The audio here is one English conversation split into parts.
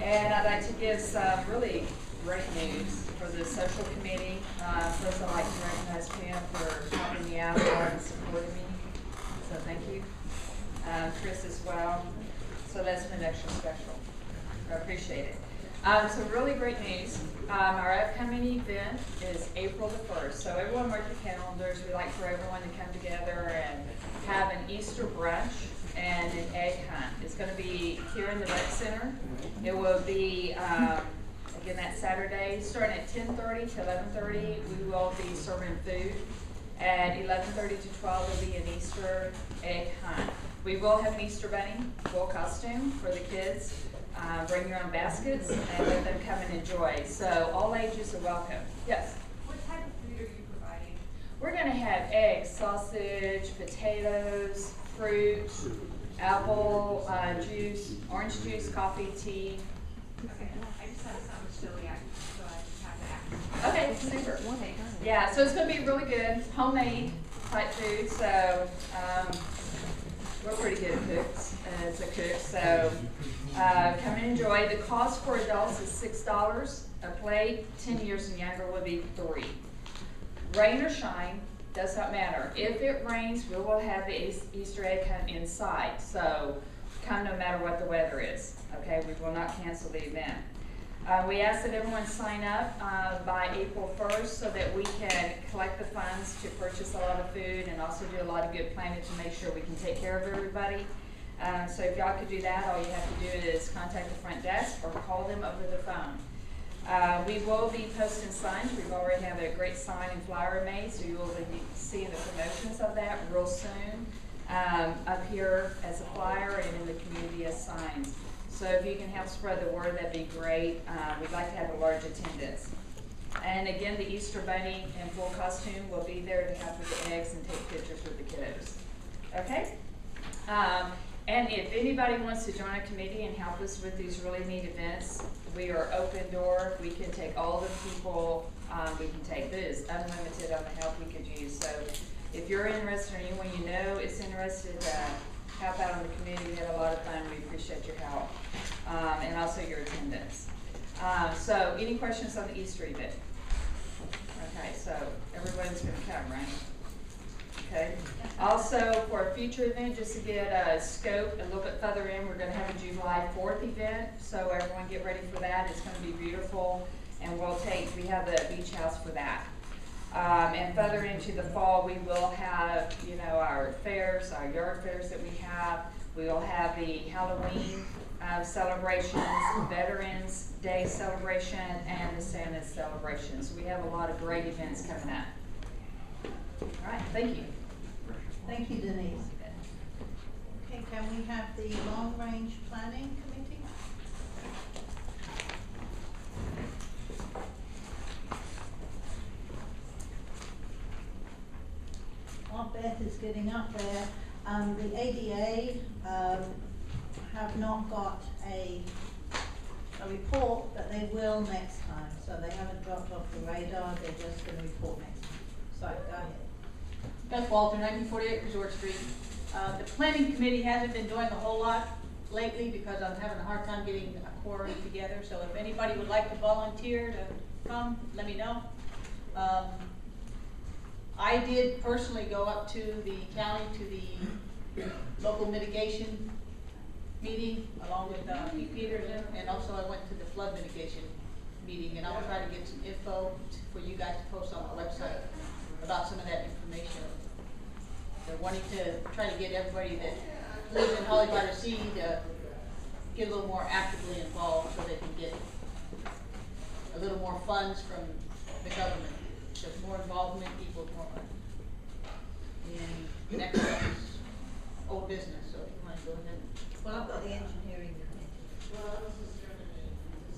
And I'd like to give some really great news for the social committee. First, I'd like to recognize Pam for helping me out and supporting me. So thank you. Chris as well. So that's been extra special. I appreciate it. So really great news. Our upcoming event is April the 1st. So everyone mark your calendars. We like for everyone to come together and have an Easter brunch and an egg hunt. It's going to be here in the rec center. It will be, again, that Saturday, starting at 10:30 to 11:30. We will be serving food. At 11:30 to 12 will be an Easter egg hunt. We will have an Easter bunny, full costume for the kids. Bring your own baskets and let them come and enjoy. So all ages are welcome. Yes? What type of food are you providing? We're going to have eggs, sausage, potatoes, fruit, apple juice, orange juice, coffee, tea. Okay, I just have some celiac, so I just have to ask. Okay, super. Yeah, so it's going to be really good, homemade type food. So we're pretty good cooks as a cook. So come and enjoy. The cost for adults is $6 a plate. 10 years and younger will be $3. Rain or shine, does not matter. If it rains, we will have the Easter egg hunt inside. So come no matter what the weather is. Okay, we will not cancel the event. We ask that everyone sign up by April 1st so that we can collect the funds to purchase a lot of food and also do a lot of good planning to make sure we can take care of everybody. So if y'all could do that, all you have to do is contact the front desk or call them over the phone. We will be posting signs. We've already have a great sign and flyer made, so you will be seeing the promotions of that real soon up here as a flyer and in the community as signs. So if you can help spread the word, that'd be great. We'd like to have a large attendance. And again, the Easter bunny in full costume will be there to help with the eggs and take pictures with the kiddos. Okay? And if anybody wants to join a committee and help us with these really neat events, we are open door. We can take all the people we can take. This is unlimited on the help we could use. So if you're interested or anyone you know is interested, help out on the committee. We had a lot of fun. We appreciate your help and also your attendance. So any questions on the Easter event? Okay, so everyone's going to come, right? Okay. Also, for a future event, just to get a scope a little bit further in, we're going to have a July 4th event. So everyone get ready for that. It's going to be beautiful, and we have the beach house for that. And further into the fall, we will have, our fairs, our yard fairs that we have. We will have the Halloween celebrations, Veterans Day celebration, and the Santa celebration. So we have a lot of great events coming up. All right, thank you. Thank you, Denise. Okay, can we have the long-range planning committee? While Beth is getting up there, the ADA have not got a report, but they will next time. So they haven't dropped off the radar. They're just going to report next time. Sorry, go ahead. Beth Walter, 1948 Resort Street. The planning committee hasn't been doing a whole lot lately because I'm having a hard time getting a quorum together. So if anybody would like to volunteer to come, let me know. I did personally go up to the county to the local mitigation meeting along with Pete Peterson, and also I went to the flood mitigation meeting, and I'll try to get some info for you guys to post on the website about some of that information. They're wanting to try to get everybody that lives in Holly by the Sea to get a little more actively involved so they can get a little more funds from the government. Because more involvement equals more money. And the next one is old business, so if you want to go ahead. Well, I've got the engineering committee.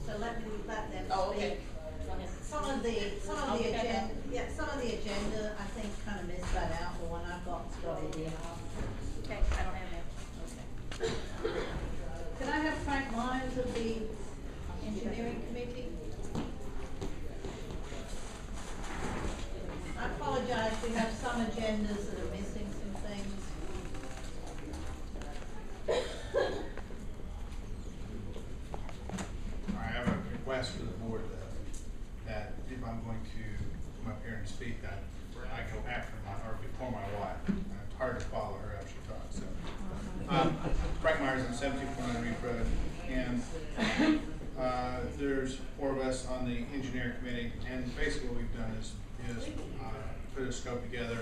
So let them Oh, speak. okay. Go ahead. Some of the agenda, I think, kind of missed that out. The one I've got's got it in. Okay, I don't have that. Okay. Can I have Frank Myers of the engineering committee? I apologize, we have some agendas that are missing some things. 7249 Reef Road. And there's 4 of us on the engineering committee, and basically what we've done is put a scope together.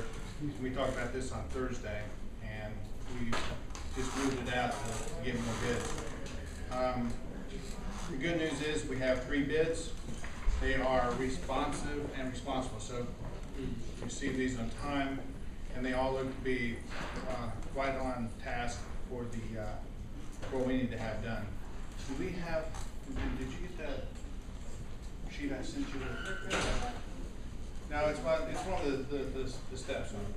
We talked about this on Thursday, and we just moved it out to get more bids. The good news is we have 3 bids. They are responsive and responsible, so we received these on time, and they all look to be right on task for the what we need to have done. Do we have? Did you get that sheet I sent you? No, it's one of the steps on it.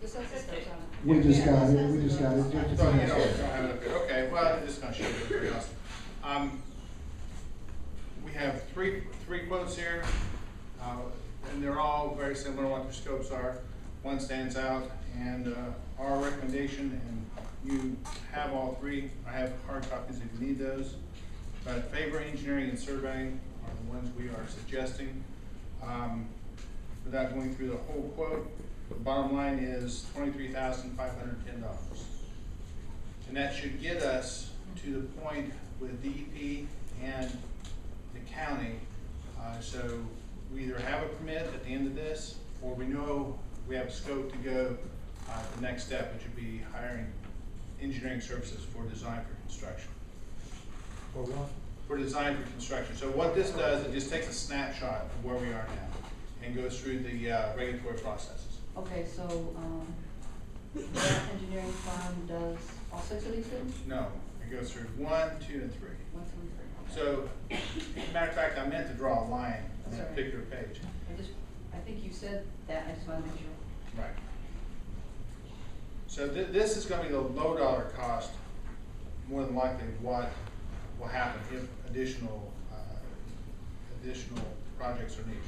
This has the steps on it. We just got it, So you don't have it up there. Okay, well, I'm just gonna show you everybody else. We have three quotes here, and they're all very similar what their scopes are. One stands out, and our recommendation, and you have all 3. I have hard copies if you need those. But Faber Engineering and Surveying are the ones we are suggesting. Without going through the whole quote, the bottom line is $23,510. And that should get us to the point with DEP and the county. So we either have a permit at the end of this, or we know we have a scope to go the next step, which would be hiring engineering services for design for construction. For what? For design for construction. So what this does, it just takes a snapshot of where we are now and goes through the regulatory processes. Okay, so, that engineering firm does all 6 of these things? No, it goes through 1, 2, and 3. 1, 2, and 3. So, as a matter of fact, I meant to draw a line on That's that all right. particular page. I think you said that, I just wanna make sure. Right. So this is gonna be the low dollar cost, more than likely what will happen if additional projects are needed.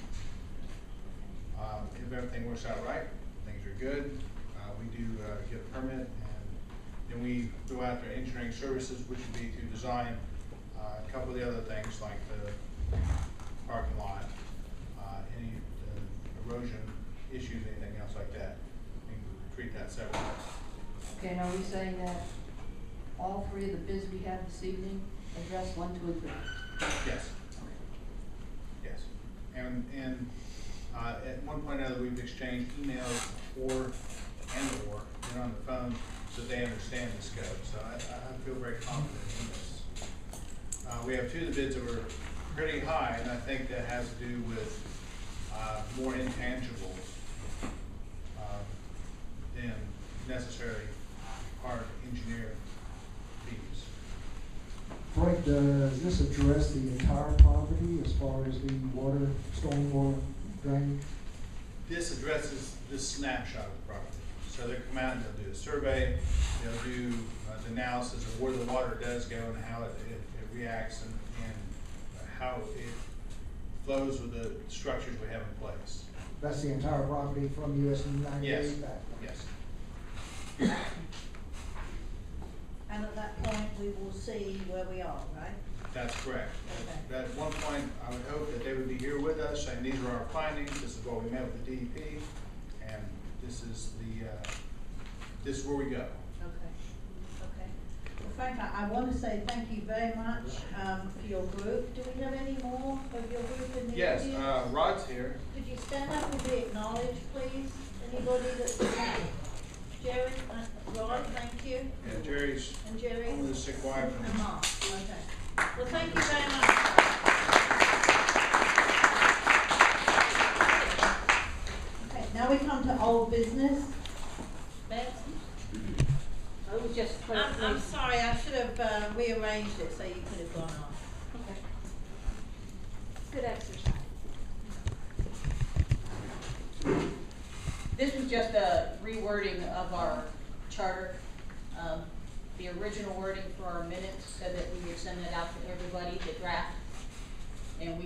If everything works out right, things are good, we do get a permit, and then we go after engineering services, which would be to design a couple of the other things like the parking lot, any erosion issues, anything else like that. We can treat that separately. Okay, now are we saying that all 3 of the bids we have this evening address 1, 2, and 3? Yes. Yes. And at one point or another, we've exchanged emails and on the phone, so they understand the scope. So I feel very confident in this. We have 2 of the bids that were pretty high, and I think that has to do with more intangibles than necessarily hard engineer fees. Frank, does this address the entire property as far as the water, stormwater drainage? This addresses this snapshot of the property. So they'll come out and they'll do a survey, they'll do the analysis of where the water does go and how it reacts and how it flows with the structures we have in place. That's the entire property from US 98 Yes. back? Yes. And at that point, we will see where we are, right? That's correct. Okay. At one point, I would hope that they would be here with us, saying these are our findings, this is what we met with the DEP, and this is where we go. Okay. Well, Frank, I want to say thank you very much for your group. Do we have any more of your group in the Yes, audience? Rod's here. Could you stand up and be acknowledged, please? Anybody that's, Jerry, Rod, thank you. Yeah, Jerry's And Jerry? home with a sick wife. And Mark, okay. Well, thank you very much. Okay, now we come to old business. Beth? I was just. I'm sorry, I should have rearranged it so you could have gone on. Okay. Good exercise. This was just a rewording of our charter. The original wording for our minutes said that we would send it out to everybody, the draft. And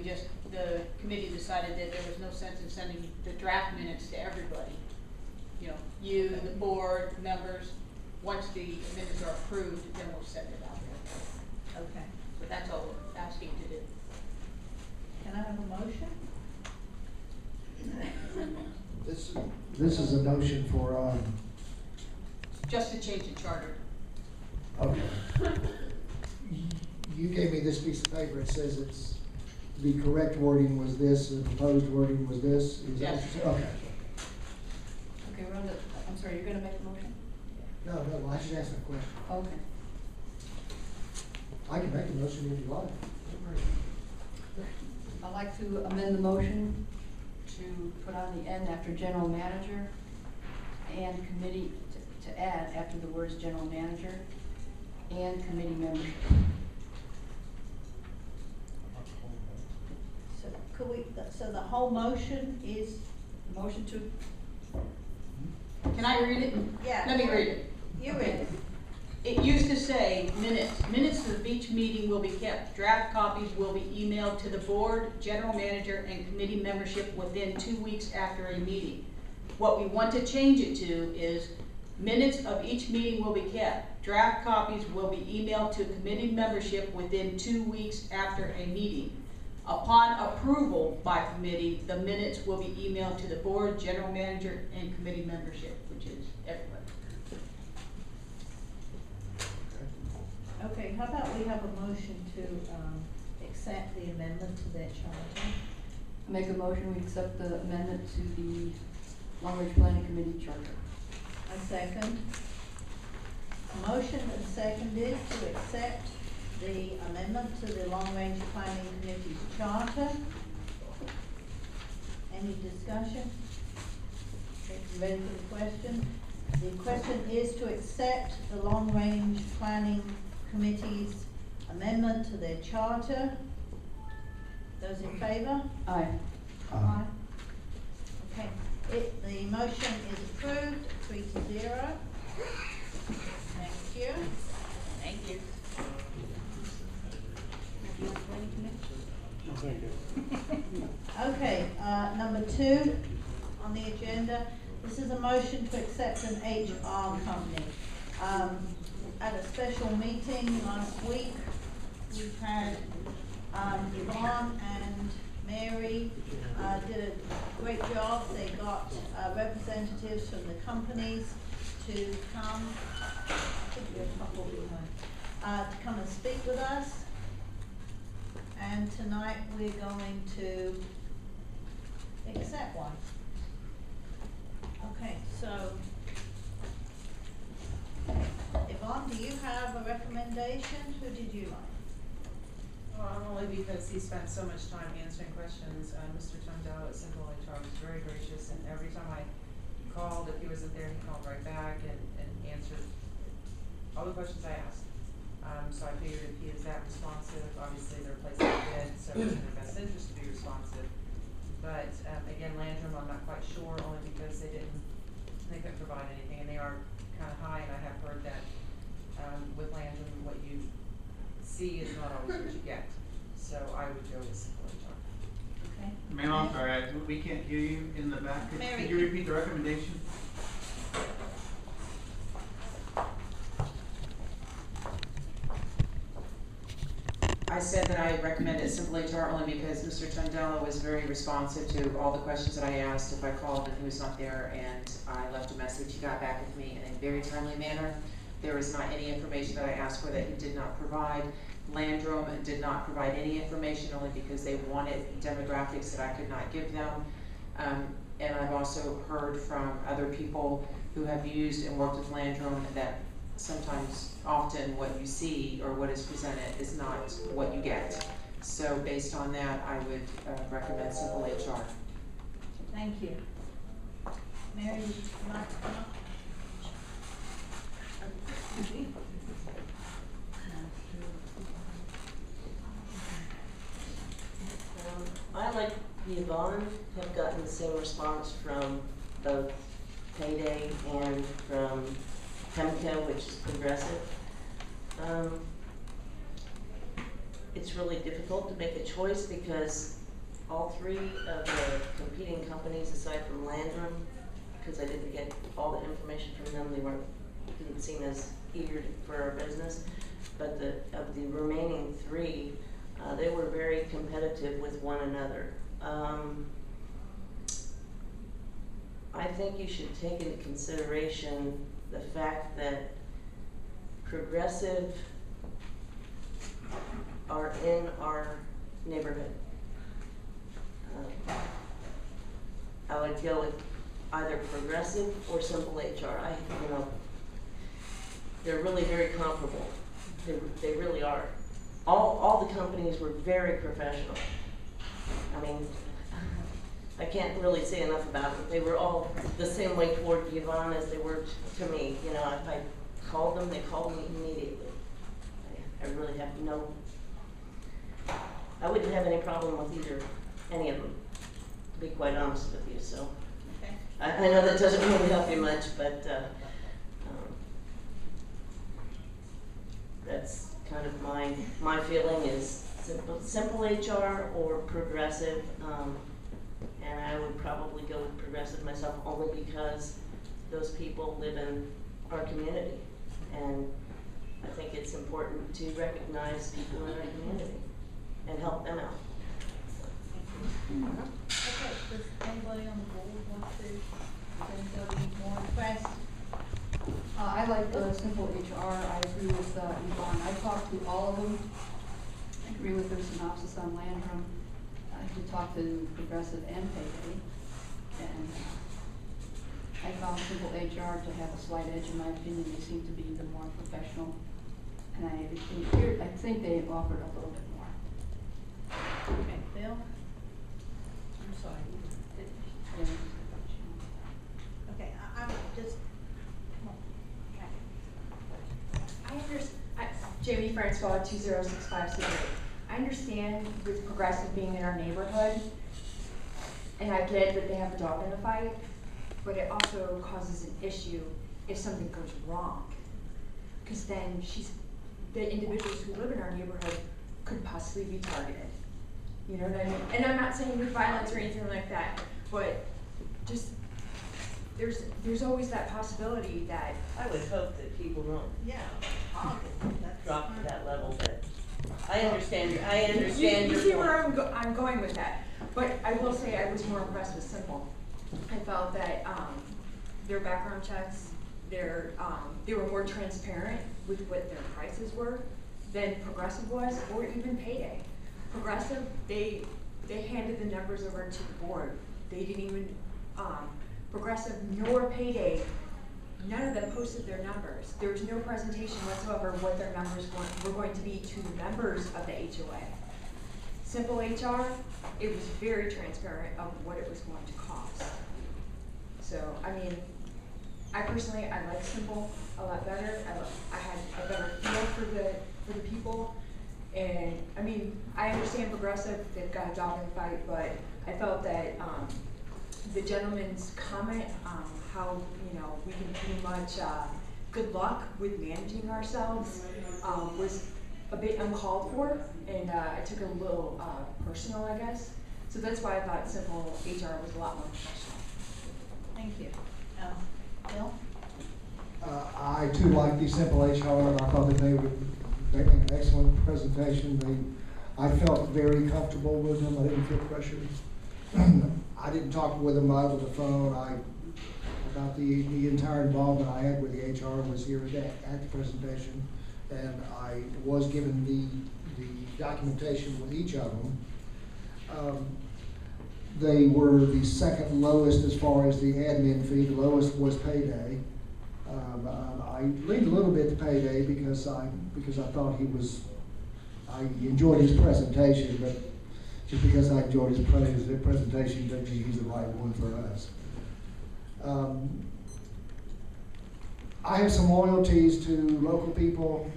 the committee decided that there was no sense in sending the draft minutes to everybody. You know, you, the board, members, once the minutes are approved, then we'll send it out there. Okay. So that's all we're asking to do. Can I have a motion? This is a motion for, Just to change the charter. okay. you gave me this piece of paper, it says it's, the correct wording was this, the proposed wording was this, is that what you said? Okay. Okay, we're on the, I'm sorry, you're gonna make a motion? No, I just asked a question. Okay. I can make a motion if you like. I'd like to amend the motion to put on the end after general manager and committee, to add after the words general manager and committee membership. So could we, so the whole motion is, Motion to, Can I read it? yeah. Let me read it. You read it. It used to say, minutes of each meeting will be kept. Draft copies will be emailed to the board, general manager, and committee membership within 2 weeks after a meeting. What we want to change it to is, minutes of each meeting will be kept. Draft copies will be emailed to committee membership within 2 weeks after a meeting. Upon approval by committee, the minutes will be emailed to the board, general manager, and committee membership, which is everybody. Okay, how about we have a motion to, accept the amendment to their charter? make a motion, we accept the amendment to the Long Range Planning Committee charter. A second. A motion and seconded to accept the amendment to the Long Range Planning Committee's charter. Any discussion? Okay, you ready for the question? The question is to accept the Long Range Planning Committee's amendment to their charter. Those in favour? Aye. Aye. Okay, the motion is approved, 3-0. Thank you. Thank you. Okay, number 2 on the agenda, this is a motion to accept an HR company. At a special meeting last week, we've had Yvonne and Mary did a great job. They got representatives from the companies to come, I think we're a couple behind, to come and speak with us. And tonight we're going to accept one. Okay, so Yvonne, do you have a recommendation? Who did you like? Well, only because he spent so much time answering questions. Mr. Tundell at Simple HR was very gracious, and every time I called, if he wasn't there, he called right back and answered all the questions I asked. So I figured if he is that responsive, obviously they're placing a bid, so it's in their best interest to be responsive. But, again, Landrum, I'm not quite sure, only because they couldn't provide anything, and they are kind of high, and I have heard that, with Landrum, what you see is not always what you get. So I would go with Simple HR. Okay. Ma'am, I'm sorry, we can't hear you in the back. Mary. Could you repeat the recommendation? I said that I recommended Simple HR only because Mr. Tundell was very responsive to all the questions that I asked. If I called and he was not there and I left a message, he got back with me in a very timely manner. There was not any information that I asked for that he did not provide. Landrum did not provide any information only because they wanted demographics that I could not give them. And I've also heard from other people who have used and worked with Landrum that sometimes, often what you see or what is presented is not what you get. So based on that, I would recommend Simple HR. Thank you. Mary, would you like to come up? I, like Yvonne, have gotten the same response from both Payday and from Pemco, which is Progressive. It's really difficult to make a choice because all three of the competing companies, aside from Landrum, because I didn't get all the information from them, didn't seem as eager for our business. But of the remaining three, they were very competitive with one another. I think you should take into consideration the fact that Progressive in our neighborhood. I would go with either progressive or simple HR. They're really very comparable. They really are. All the companies were very professional. I mean, I can't really say enough about it. They were all the same way toward Yvonne as they were to me. You know, if I called them, they called me immediately. I really have I wouldn't have any problem with any of them, to be quite honest with you, so. Okay. I know that doesn't really help you much, but, that's kind of my feeling is simple HR or progressive, and I would probably go with progressive myself only because those people live in our community, and I think it's important to recognize people in our community and help them out. Okay, does anybody on the board want to, does anybody more requests? I like the simple HR. I agree with Yvonne. I talked to all of them. I agree with their synopsis on Landrum. I did talk to Progressive and Payday. And I found simple HR to have a slight edge in my opinion. They seem to be the more professional. And I think they offered a little bit more. Okay, Bill? I'm sorry. Okay, I'm just, come on. I understand, Jamie Francois, 2065 Cedar. I understand with Progressive being in our neighborhood, and I get that they have a dog in the fight, but it also causes an issue if something goes wrong. Because then the individuals who live in our neighborhood could possibly be targeted. You know what I mean? And I'm not saying with violence or anything like that, but just, there's always that possibility that. I would hope that people don't Yeah. drop to that level, but I understand your You see point. where I'm going with that. But I will say I was more impressed with Simple. I felt that their background checks, they were more transparent with what their prices were than Progressive was, or even Payday. Progressive, they handed the numbers over to the board. They didn't even, Progressive nor Payday, none of them posted their numbers. There was no presentation whatsoever what their numbers were going to be to the members of the HOA. Simple HR, it was very transparent of what it was going to cost. So, I mean, I personally like Simple a lot better. I had a better feel for the people. And, I mean, I understand Progressive, they've got a dog in the fight, but I felt that the gentleman's comment, how, we can pretty much, good luck with managing ourselves, was a bit uncalled for, and I took it a little personal, I guess. So that's why I thought Simple HR was a lot more professional. Thank you. Bill? I too like the simple HR, and I thought that they made an excellent presentation. I felt very comfortable with them. I didn't feel pressured. I didn't talk with them over the phone. About the entire involvement I had with the HR was here at the presentation, and I was given the documentation with each of them. They were the second lowest as far as the admin fee. The lowest was Payday. I leaned a little bit to Payday because I thought I enjoyed his presentation, but just because I enjoyed his presentation doesn't mean he's the right one for us. I have some loyalties to local people.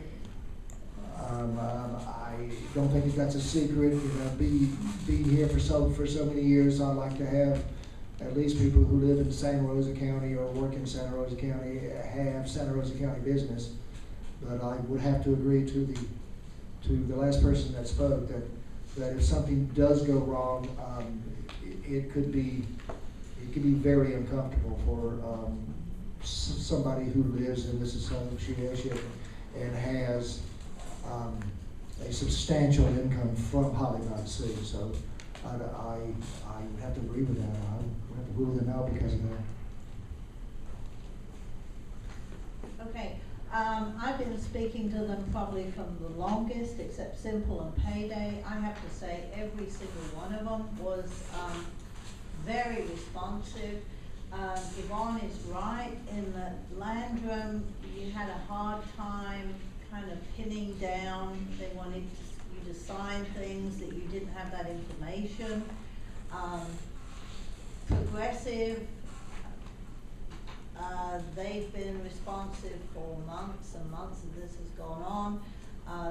I don't think that's a secret. Being here for so many years, I like to have at least people who live in Santa Rosa County or work in Santa Rosa County have Santa Rosa County business. But I would have to agree to the last person that spoke that if something does go wrong, it could be very uncomfortable for somebody who lives in this association and has a substantial income from Holly by the Sea. So I would have to agree with that. I would have to rule them out because of that. Okay, I've been speaking to them probably from the longest, except Simple and Payday. I have to say, every single one of them was, very responsive. Yvonne is right in that Landrum, you had a hard time kind of pinning down. They wanted you to sign things that you didn't have that information. Progressive, they've been responsive for months and months as this has gone on.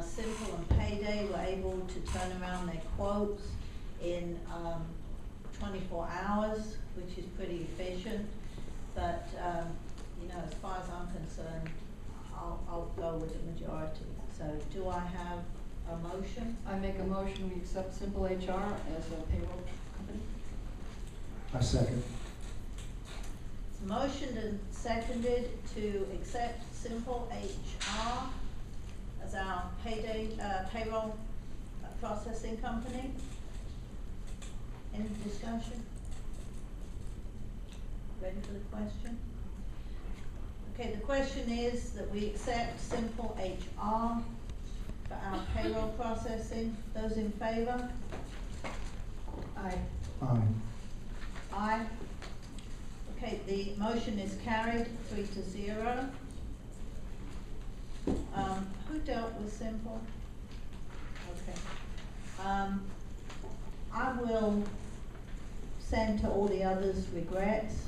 Simple and Payday were able to turn around their quotes in 24 hours, which is pretty efficient. But, you know, as far as I'm concerned, I'll go with the majority. So do I have a motion? I make a motion, we accept Simple HR as a payroll company. I second. It's motioned and seconded to accept Simple HR as our payroll processing company. Any discussion? Ready for the question? Okay, the question is that we accept Simple HR for our payroll processing. Those in favor? Aye. Aye. Aye. Okay, the motion is carried 3-0. Who dealt with Simple? Okay. I will send to all the others regrets.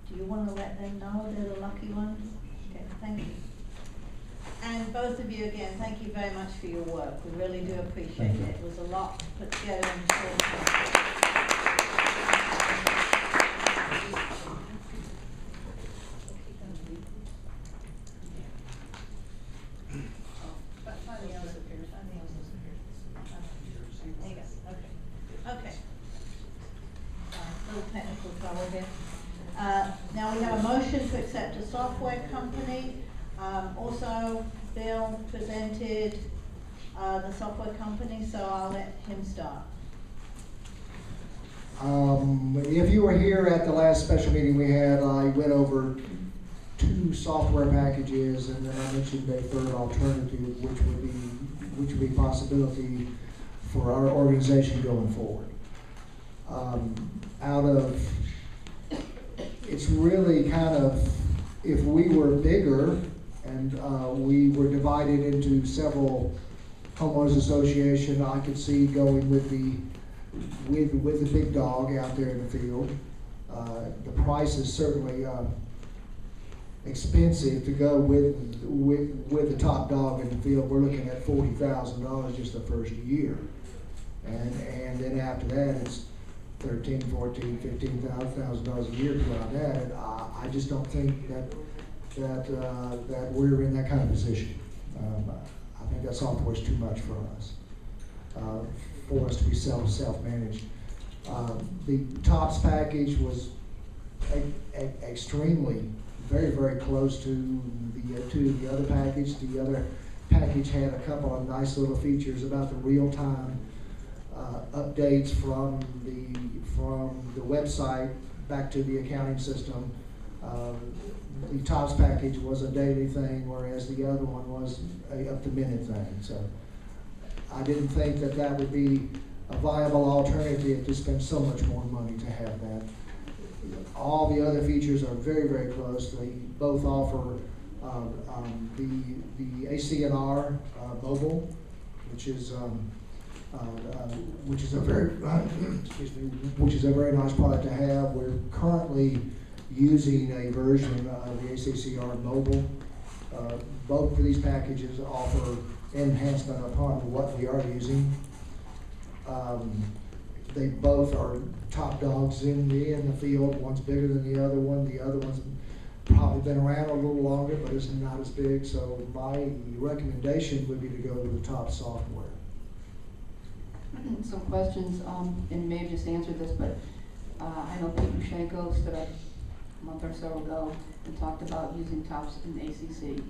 Do you want to let them know they're the lucky ones? Okay, thank you. And both of you again, thank you very much for your work. We really do appreciate it. It was a lot to put together in a short time. Okay. Little technical trouble here. Now we have a motion to accept a software company. Also, Bill presented the software company, so I'll let him start. If you were here at the last special meeting we had, I went over 2 software packages, and then I mentioned a third alternative, which would be a possibility for our organization going forward. It's really kind of, if we were bigger and we were divided into several homeowners association, I could see going with the big dog out there in the field. The price is certainly expensive to go with the top dog in the field. We're looking at $40,000 just the first year, and then after that it's $13,000, $14,000, $15,000 a year to go on that. And I just don't think that we're in that kind of position. I think that software is too much for us to be self-managed. The TOPS package was extremely, very, very close to the other package. The other package had a couple of nice little features about the real-time updates from the website back to the accounting system. The TOPS package was a daily thing, whereas the other one was a up-to-minute thing. So I didn't think that would be a viable alternative to spend so much more money to have that. All the other features are very, very close. They both offer the ACNR mobile, which is a very which is a very nice product to have. We're currently using a version of the ACCR mobile. Both of these packages offer enhancement upon what we are using. They both are top dogs in the field. One's bigger than the other one. The other one's probably been around a little longer, but it's not as big. So my recommendation would be to go with the top software. Some questions, and you may have just answered this, but I know Pete Mushenko stood up a month or so ago and talked about using TOPS in ACC.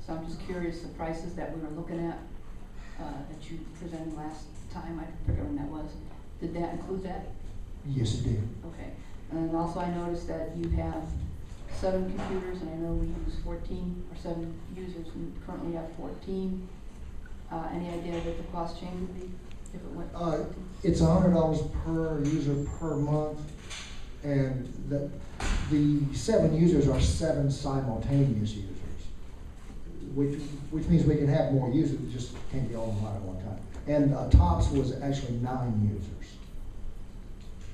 So I'm just curious, the prices that we were looking at, that you presented last time, I forget when that was, did that include that? Yes, it did. Okay. And also I noticed that you have 7 computers, and I know we use 14, or 7 users, and currently have 14. Any idea what the cost change would be if it went? It's $100 per user per month, and the 7 users are 7 simultaneous users, which means we can have more users, it just can't be all online at one time. And Tops was actually 9 users,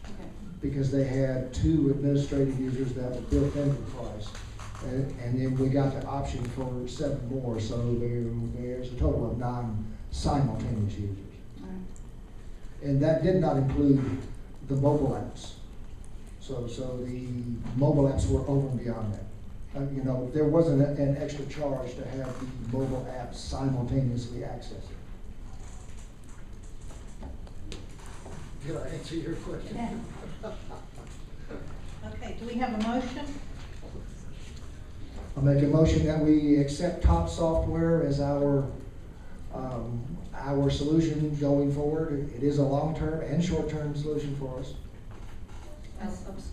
Okay. because they had 2 administrative users that were built into the price. And then we got the option for 7 more, so there's a total of 9 simultaneous users. All right. And that did not include the mobile apps. So the mobile apps were over and beyond that. You know, there wasn't an extra charge to have the mobile apps simultaneously accessed. Did I answer your question? Yeah. Okay, do we have a motion? I'll make a motion that we accept Top Software as our solution going forward. It is a long-term and short-term solution for us.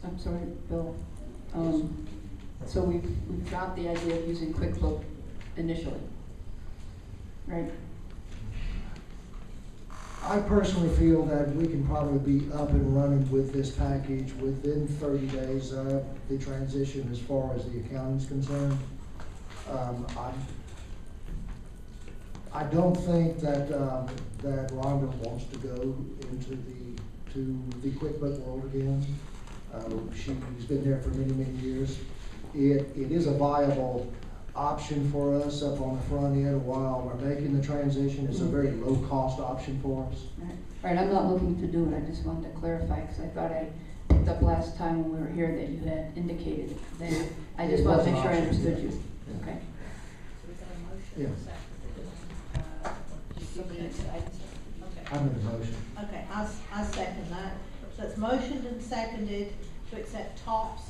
I'm sorry, Bill. So we've dropped the idea of using QuickBook initially, right? I personally feel that we can probably be up and running with this package within 30 days of the transition as far as the accounting is concerned. I don't think that Rhonda wants to go into the QuickBook world again. She's been there for many, many years. It is a viable option for us up on the front end while we're making the transition. It's a very low-cost option for us. Right, I'm not looking to do it, I just wanted to clarify, because I thought I picked up last time when we were here that you had indicated that. I just wanted to make sure I understood you. Yeah. Okay. Yeah. I made a motion. Okay, I second that. So it's motioned and seconded to accept Tops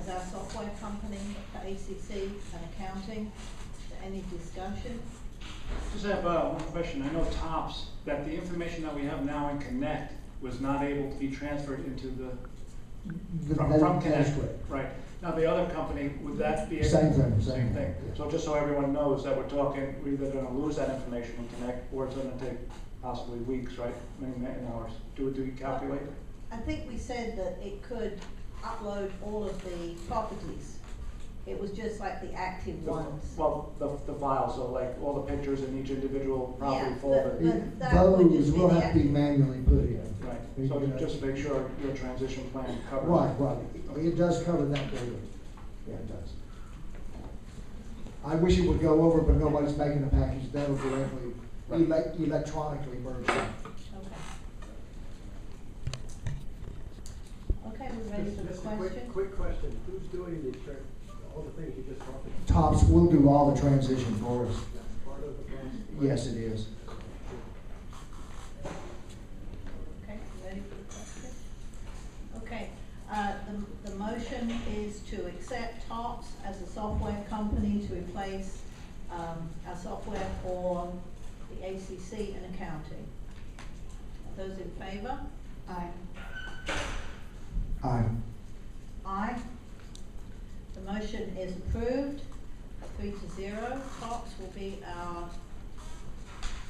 as our software company for ACC and accounting. Is there any discussion? Just have one question. I know Tops, that the information that we have now in Connect was not able to be transferred into from Connect. Right. Now the other company, would that be Same thing. Same thing. Yeah. So just so everyone knows that we're talking, we're either going to lose that information in Connect, or it's going to take possibly weeks, right? Many hours. Do we calculate? I think we said that it could upload all of the properties. It was just like the active ones. Well, the files, so like all the pictures in each individual property Yeah, folder. but that would just Those be will the have to be active. manually put in. Right. So just make sure your transition plan covers. Right. It does cover that data. Yeah, it does. I wish it would go over, but nobody's making a package that'll directly, electronically merge them. Okay, we're ready for the Just a question? quick question. Who's doing all the things you just talked about? Tops will do all the transition for us. That's part of the process? Yes, it is. Okay, ready for the question? Okay, the motion is to accept Tops as a software company to replace our software for the ACC and accounting. Those in favor? Aye. Aye. Aye. The motion is approved, 3-0. Tops will be our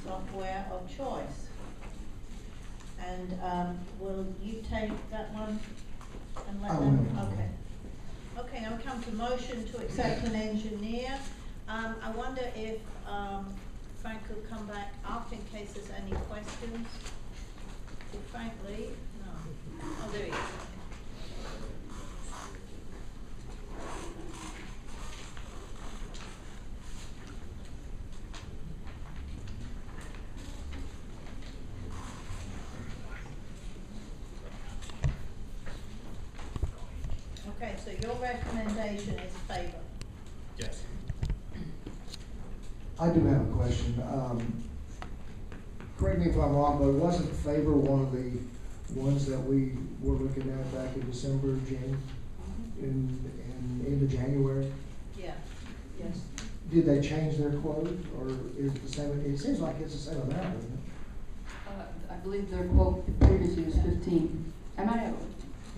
software of choice. And will you take that one and let I them? will. Okay. Okay, now we come to motion to accept an engineer. I wonder if Frank could come back up in case there's any questions. Did Frank leave? No. Oh, there he is. Okay, so your recommendation is favor. Yes. I do have a question. Correct me if I'm wrong, but wasn't Favor one of the ones that we were looking at back in December, in into January? Yeah, yes. Did they change their quote, or is it the same? It seems like it's the same amount, isn't it? I believe their quote previously was 15. I might have,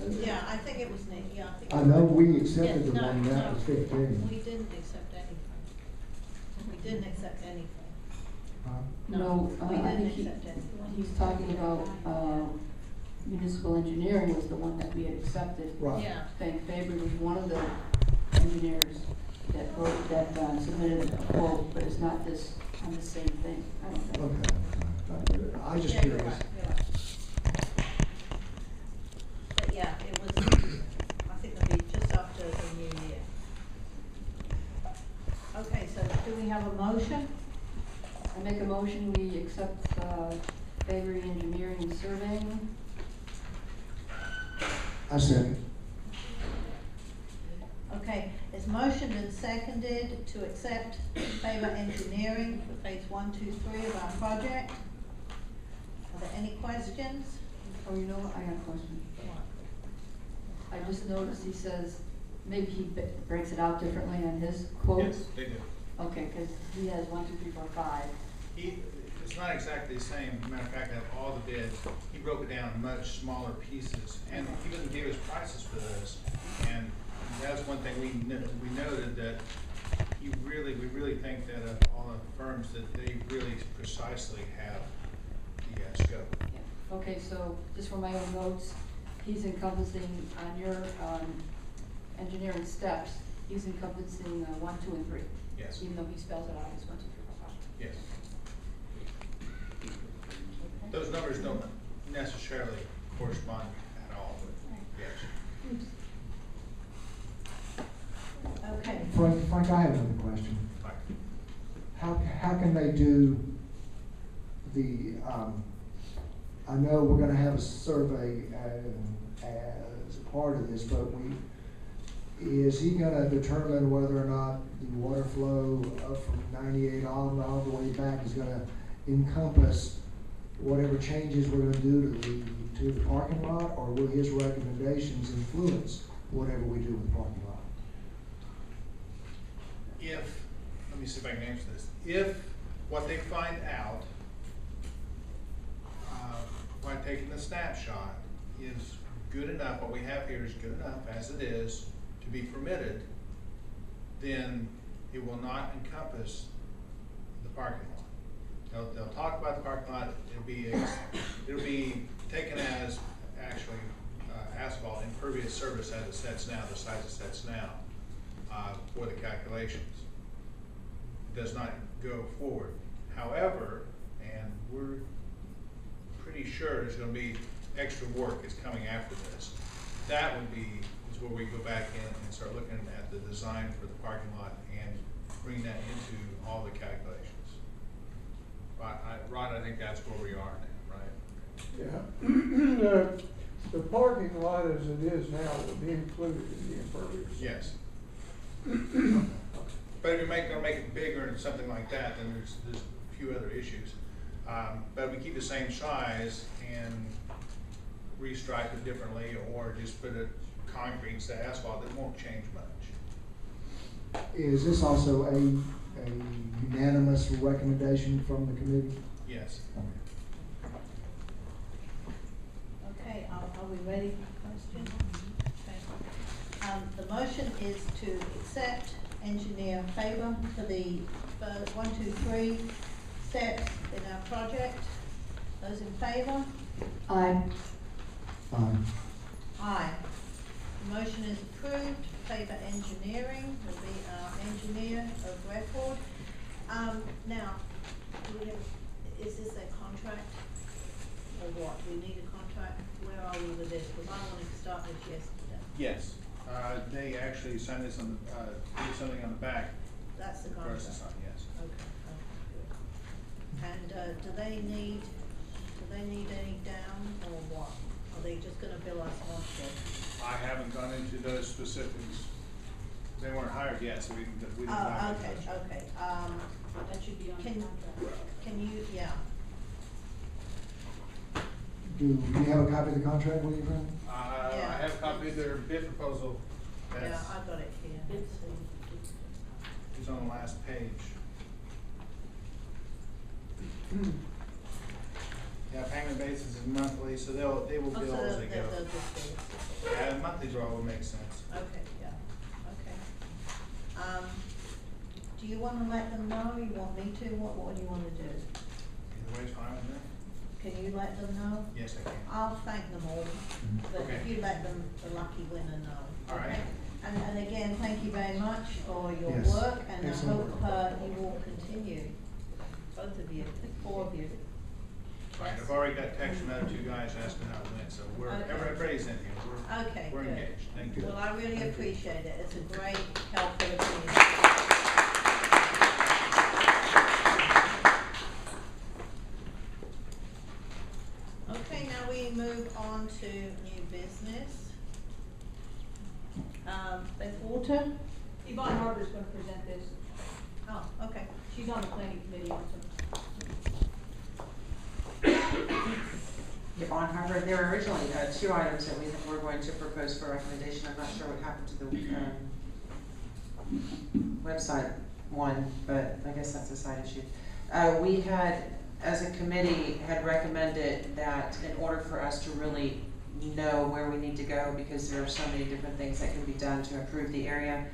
Yeah, I think it was neat, yeah, I think. I know we accepted the Yeah, one that was 15. We didn't accept anything. We didn't accept anything. No, We I didn't think he, accept anything. he's talking about, municipal engineering was the one that we had accepted. Right. Yeah, Bank Faber was one of the engineers that wrote, that submitted a quote, but it's not this, on the same thing. I don't know. Okay. I was just yeah, you're curious. right, you're right. But yeah, it was, I think it'll be just after the new year. Okay, so do we have a motion? I make a motion, we accept, Faber Engineering and Surveying. I said, Okay, it's motioned and seconded to accept Faber Engineering for phase 1, 2, 3 of our project. Are there any questions? Oh, you know what, I got a question. I just noticed he says, maybe he breaks it out differently on his quotes. Yes, they do. Okay, cause he has 1, 2, 3, 4, 5. It's not exactly the same. Matter of fact, out of all the bids, he broke it down in much smaller pieces, and he didn't give us prices for this. And that's one thing we noted, that we really think that of all the firms, that they really precisely have the scope. Yeah. Okay, so just for my own notes, he's encompassing on your, engineering steps, he's encompassing, 1, 2, and 3. Yes, Even though he spells it out as 1, 2, 3, 4, 5. yes. Those numbers don't necessarily correspond at all, but yes. Okay, Frank, I have another question. Right. How can they do the, I know we're gonna have a survey as a part of this, but is he gonna determine whether or not the water flow up from 98 all the way back is gonna encompass whatever changes we're gonna do to the parking lot, or will his recommendations influence whatever we do with the parking lot? Let me see if I can answer this. If what they find out by taking the snapshot is good enough, what we have here is good enough as it is to be permitted, then it will not encompass the parking lot. They'll talk about the parking lot. It'll be taken as actually asphalt impervious surface as it sets now, the size it sets now, for the calculations. It does not go forward. However, and we're pretty sure there's going to be extra work is coming after this. That is where we go back in and start looking at the design for the parking lot and bring that into all the calculations. Rod, I think that's where we are now, right? Yeah. The parking lot as it is now will be included in the impervious. Yes. But if you're gonna make it bigger and something like that, then there's a few other issues. But we keep the same size and restripe it differently, or just put it concrete instead of asphalt, it won't change much. Is this also a unanimous recommendation from the committee? Yes. okay, are we ready for questions? Okay. The motion is to accept engineer Faber for the first 1, 2, 3 steps in our project. Those in favor? Aye. Aye. The motion is approved. Faber Engineering will be our engineer of record. Now, is this a contract or what? We need a contract? Where are we with this? Because I wanted to start this yesterday. Yes. They actually signed this on, did something on the back. That's the For us contract. to sign, yes. Okay, good. And, do they need any down or what? Are they just gonna bill us monthly? I haven't gone into those specifics. They weren't hired yet, so we didn't. Oh, okay, okay, That should be on the Can- contract. can you, yeah, Do you have a copy of the contract with you, Brent? I Yeah. have a copy of their bid proposal. yeah, That's, I got it here. it's on the last page. Yeah, payment basis is monthly, so they will Oh, bill so as they go. they'll just do it. Yeah, a monthly draw would make sense. Okay, yeah, okay. Do you wanna let them know, you want me to, what do you wanna do? Either way's fine with me. Can you let them know? Yes, I can. I'll thank them all, but if Okay. you let them, the lucky winner know. All right. okay? And again, thank you very much for your Yes. work, and I Excellent. hope you will continue, both of you, 4 of you. Right, I've already got text from the other two guys asking how it went, so Okay. everybody's in here. Okay, We're good. engaged. Thank you. Well, I really appreciate it, it's a great help for the community. Okay, now we move on to new business. Beth Walter? Yvonne Harper's gonna present this. Oh, okay. She's on the planning committee also. Yvonne Harper, there were originally 2 items that we were going to propose for recommendation. I'm not sure what happened to the website one, but I guess that's a side issue. We had, as a committee, had recommended that in order for us to really know where we need to go, because there are so many different things that can be done to improve the area,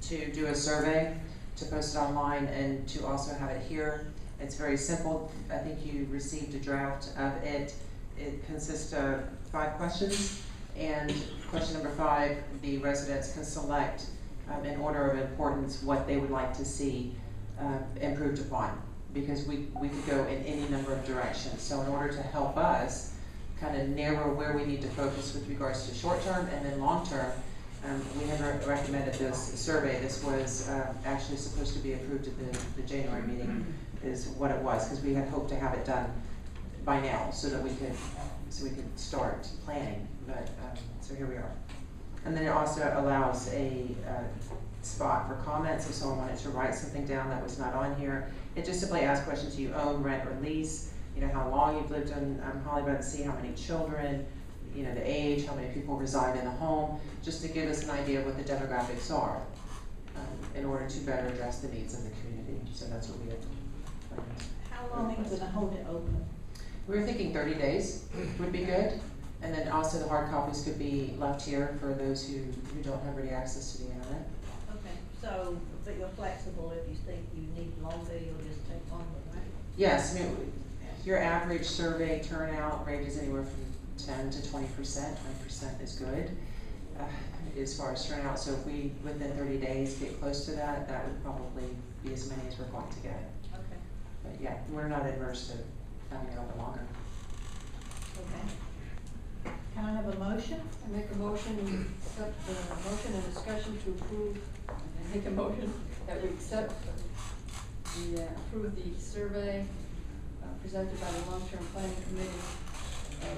to do a survey, to post it online, and to also have it here. It's very simple. I think you received a draft of it. It consists of 5 questions, and question number 5, the residents can select in order of importance what they would like to see improved upon, because we could go in any number of directions. So in order to help us kind of narrow where we need to focus with regards to short-term and then long-term, we have recommended this survey. This was actually supposed to be approved at the January meeting, is what it was, because we had hoped to have it done by now so that we could start planning, but so here we are. And then it also allows a spot for comments if someone wanted to write something down that was not on here. It just simply asks questions: do you own, rent, or lease? You know, how long you've lived in Holly by the Sea, how many children, you know, the age, how many people reside in the home, just to give us an idea of what the demographics are in order to better address the needs of the community. So that's what we have planned. How long are you gonna hold it open? We were thinking 30 days would be good, and then also the hard copies could be left here for those who don't have ready access to the internet. Okay, so, but you're flexible, if you think you need longer, you'll just take longer, right? Yes, I mean, your average survey turnout ranges anywhere from 10 to 20%. 20% is good as far as turnout. So if we, within 30 days, get close to that, that would probably be as many as we're going to get. Okay. But yeah, we're not adverse to having it open longer. Okay. Can I have a motion? I make a motion, we accept the motion and discussion to approve, I make a motion that we accept approve the survey presented by the long-term planning committee,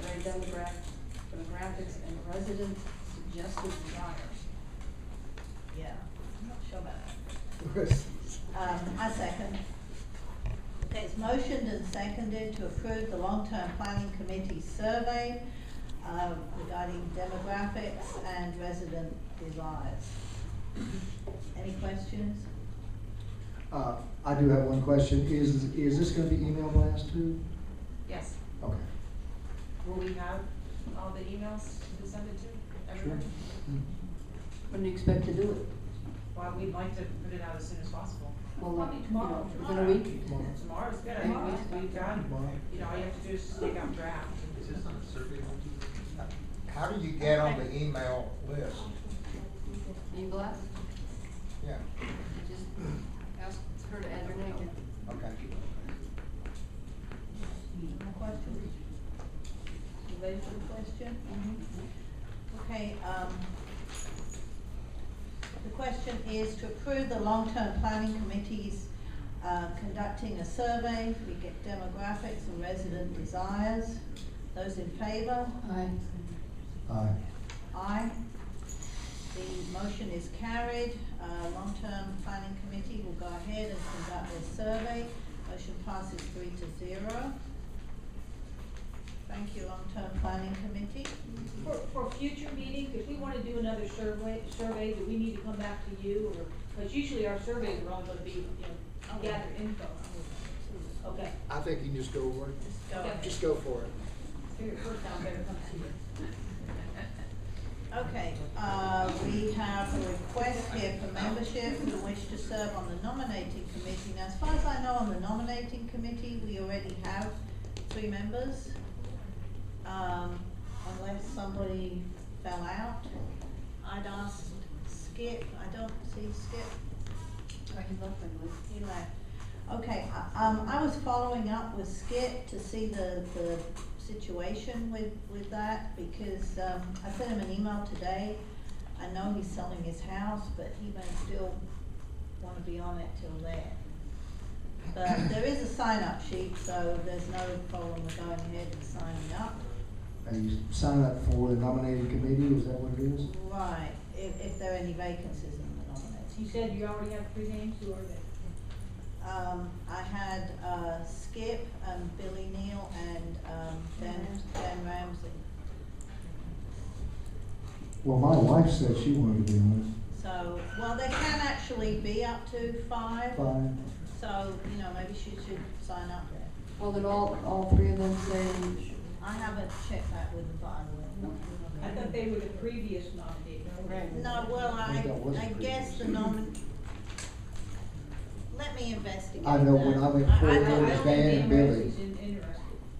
very demographics and resident suggested desires. Yeah, I'm not sure about that. I second. Okay, it's motioned and seconded to approve the long-term planning committee survey regarding demographics and resident desires. Any questions? I do have one question. Is this gonna be email blast too? Yes. Okay. Will we have all the emails to send it to everyone? Sure. When do you expect to do it? Well, we'd like to put it out as soon as possible. Well, Probably tomorrow. Within a week? Tomorrow's good. Tomorrow. We've got, you know, all you have to do is take out draft. How do you get on the email list? E-blast? Yeah, You just ask her to add your name. okay. No questions? You ready for the question? Okay, the question is to approve the long-term planning committees conducting a survey. We get demographics and resident desires. Those in favor? Aye. Aye. Aye. The motion is carried. Long-term planning committee will go ahead and conduct their survey. Motion passes 3-0. Thank you, long-term planning committee. For future meetings, if we wanna do another survey, do we need to come back to you, or, cause usually our surveys are all gonna be, gather info. Okay. I think you can just go over it. Go ahead. Just go for it. Figure first down better come to you. Okay, we have a request here for membership who wish to serve on the nominating committee. Now, as far as I know, on the nominating committee, we already have 3 members. Unless somebody fell out. I'd asked Skip, I don't see Skip. Oh, he left, I believe. He left. Okay, I was following up with Skip to see the situation with that, because, I sent him an email today. I know he's selling his house, but he may still wanna be on it till then. But there is a sign-up sheet, so there's no problem with going ahead and signing up. And you sign up for the nominating committee, is that what it is? Right, if there are any vacancies in the nomination. You said you already have 3 names, who are they? I had, Skip, Billy Neal, and, Dan Ramsey. Well, my wife said she wanted to be on So, well, there can actually be up to 5. it. Fine. So, you know, maybe she should sign up there. Well, did all 3 of them say? I haven't checked that with them, but I will. I thought they were the previous nominee. Right. No, well, I think that was I guess the let me investigate I know when I went for it, there was Dan and Billy.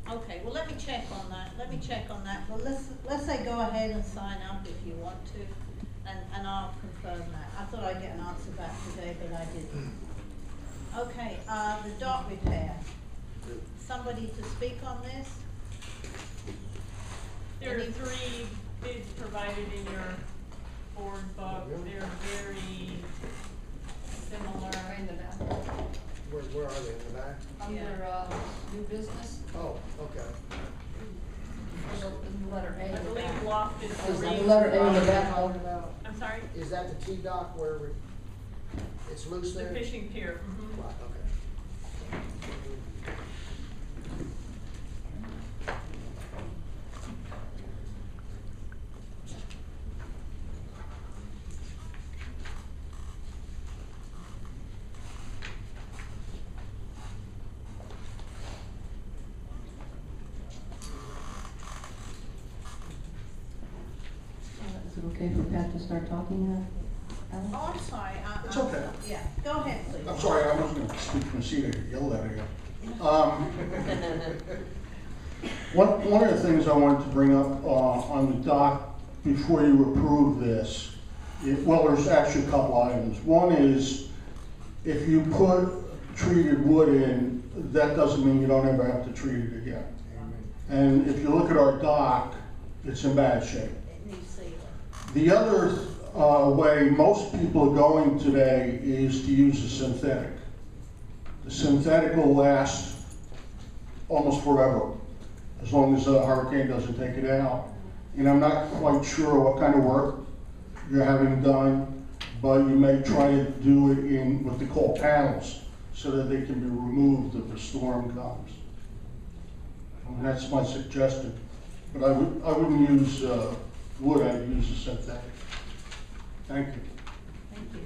Okay, well, let me check on that. Well, let's say go ahead and sign up if you want to, and I'll confirm that. I thought I'd get an answer back today, but I didn't. Okay, the dock repair. Somebody to speak on this? There are 3 bids provided in your board book. They're very similar. Right in the back. Where are they, in the back? Under, new business, Oh, okay. the letter A. I in the believe back. loft is Is the the letter A in the back? I'm sorry, Is that the T-dock where it's loose the there? fishing pier. Mhm. Right, okay. Is it okay for Pat to start talking now? Alan? Oh, I'm sorry. It's okay. Yeah, go ahead, please. I'm sorry, I wasn't gonna speak from the seat, I yelled at you. One of the things I wanted to bring up on the dock before you approve this, well, there's actually a couple items. One is, if you put treated wood in, that doesn't mean you don't ever have to treat it again. And if you look at our dock, it's in bad shape. It needs sealing. The other way most people are going today is to use a synthetic. The synthetic will last almost forever, as long as a hurricane doesn't take it out. And I'm not quite sure what kind of work you're having done, but you may try to do it in what they call panels, so that they can be removed if a storm comes. And that's my suggestion. But I wouldn't use wood, I'd use a synthetic. Thank you. Thank you.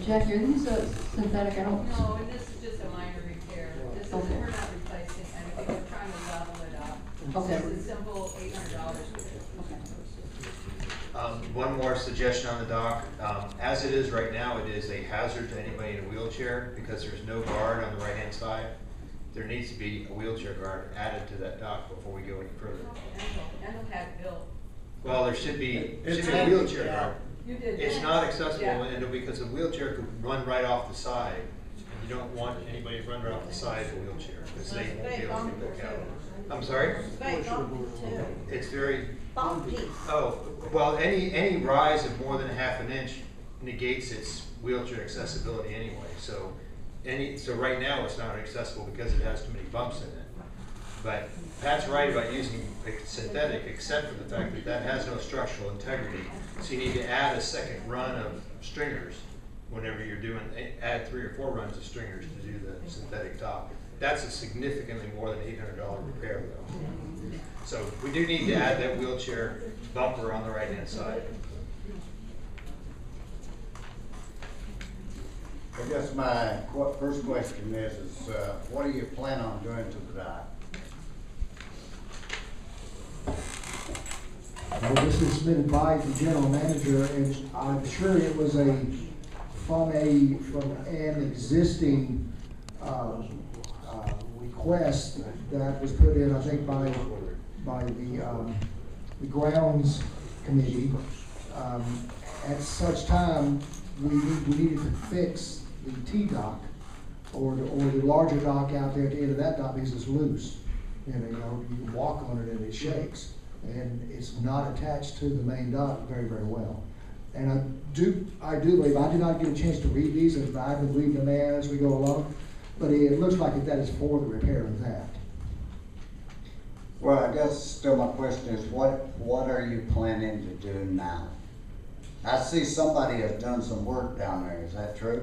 Jackie, are these synthetic? I don't. No, and this is just a minor repair. This is, Okay. we're not replacing anything, we're trying to level it up. Okay. This is simple $800. One more suggestion on the dock. As it is right now, it is a hazard to anybody in a wheelchair because there's no guard on the right-hand side. There needs to be a wheelchair guard added to that dock before we go any further. Endo had it built. Well, there should be It's a in- wheelchair yeah. guard. You did. It's not accessible Yeah. in Endo because the wheelchair could run right off the side. And you don't want anybody to run right off the side of a wheelchair because they won't be able to look out. I'm sorry? It's very bumpy too. It's very, Bumpy. oh, well, any rise of more than ½ an inch negates its wheelchair accessibility anyway. So right now it's not accessible because it has too many bumps in it. But Pat's right about using a synthetic, except for the fact that that has no structural integrity. So you need to add a second run of stringers whenever you're doing, add 3 or 4 runs of stringers to do the synthetic top. That's a significantly more than $800 repair though. So we do need to add that wheelchair bumper on the right-hand side. I guess my first question is what do you plan on doing to the dock? Well, this is submitted by the general manager, and I'm sure it was from an existing, request that was put in, I think, by the grounds committee. At such time, we needed to fix the T-dock, or the larger dock out there at the end of that dock, because it's loose. You know, you can walk on it and it shakes, and it's not attached to the main dock very, very well. And I do believe, I did not get a chance to read these, and I can read them as we go along, but it looks like that is for the repair of that. Well, I guess still my question is, what are you planning to do now? I see somebody has done some work down there, is that true?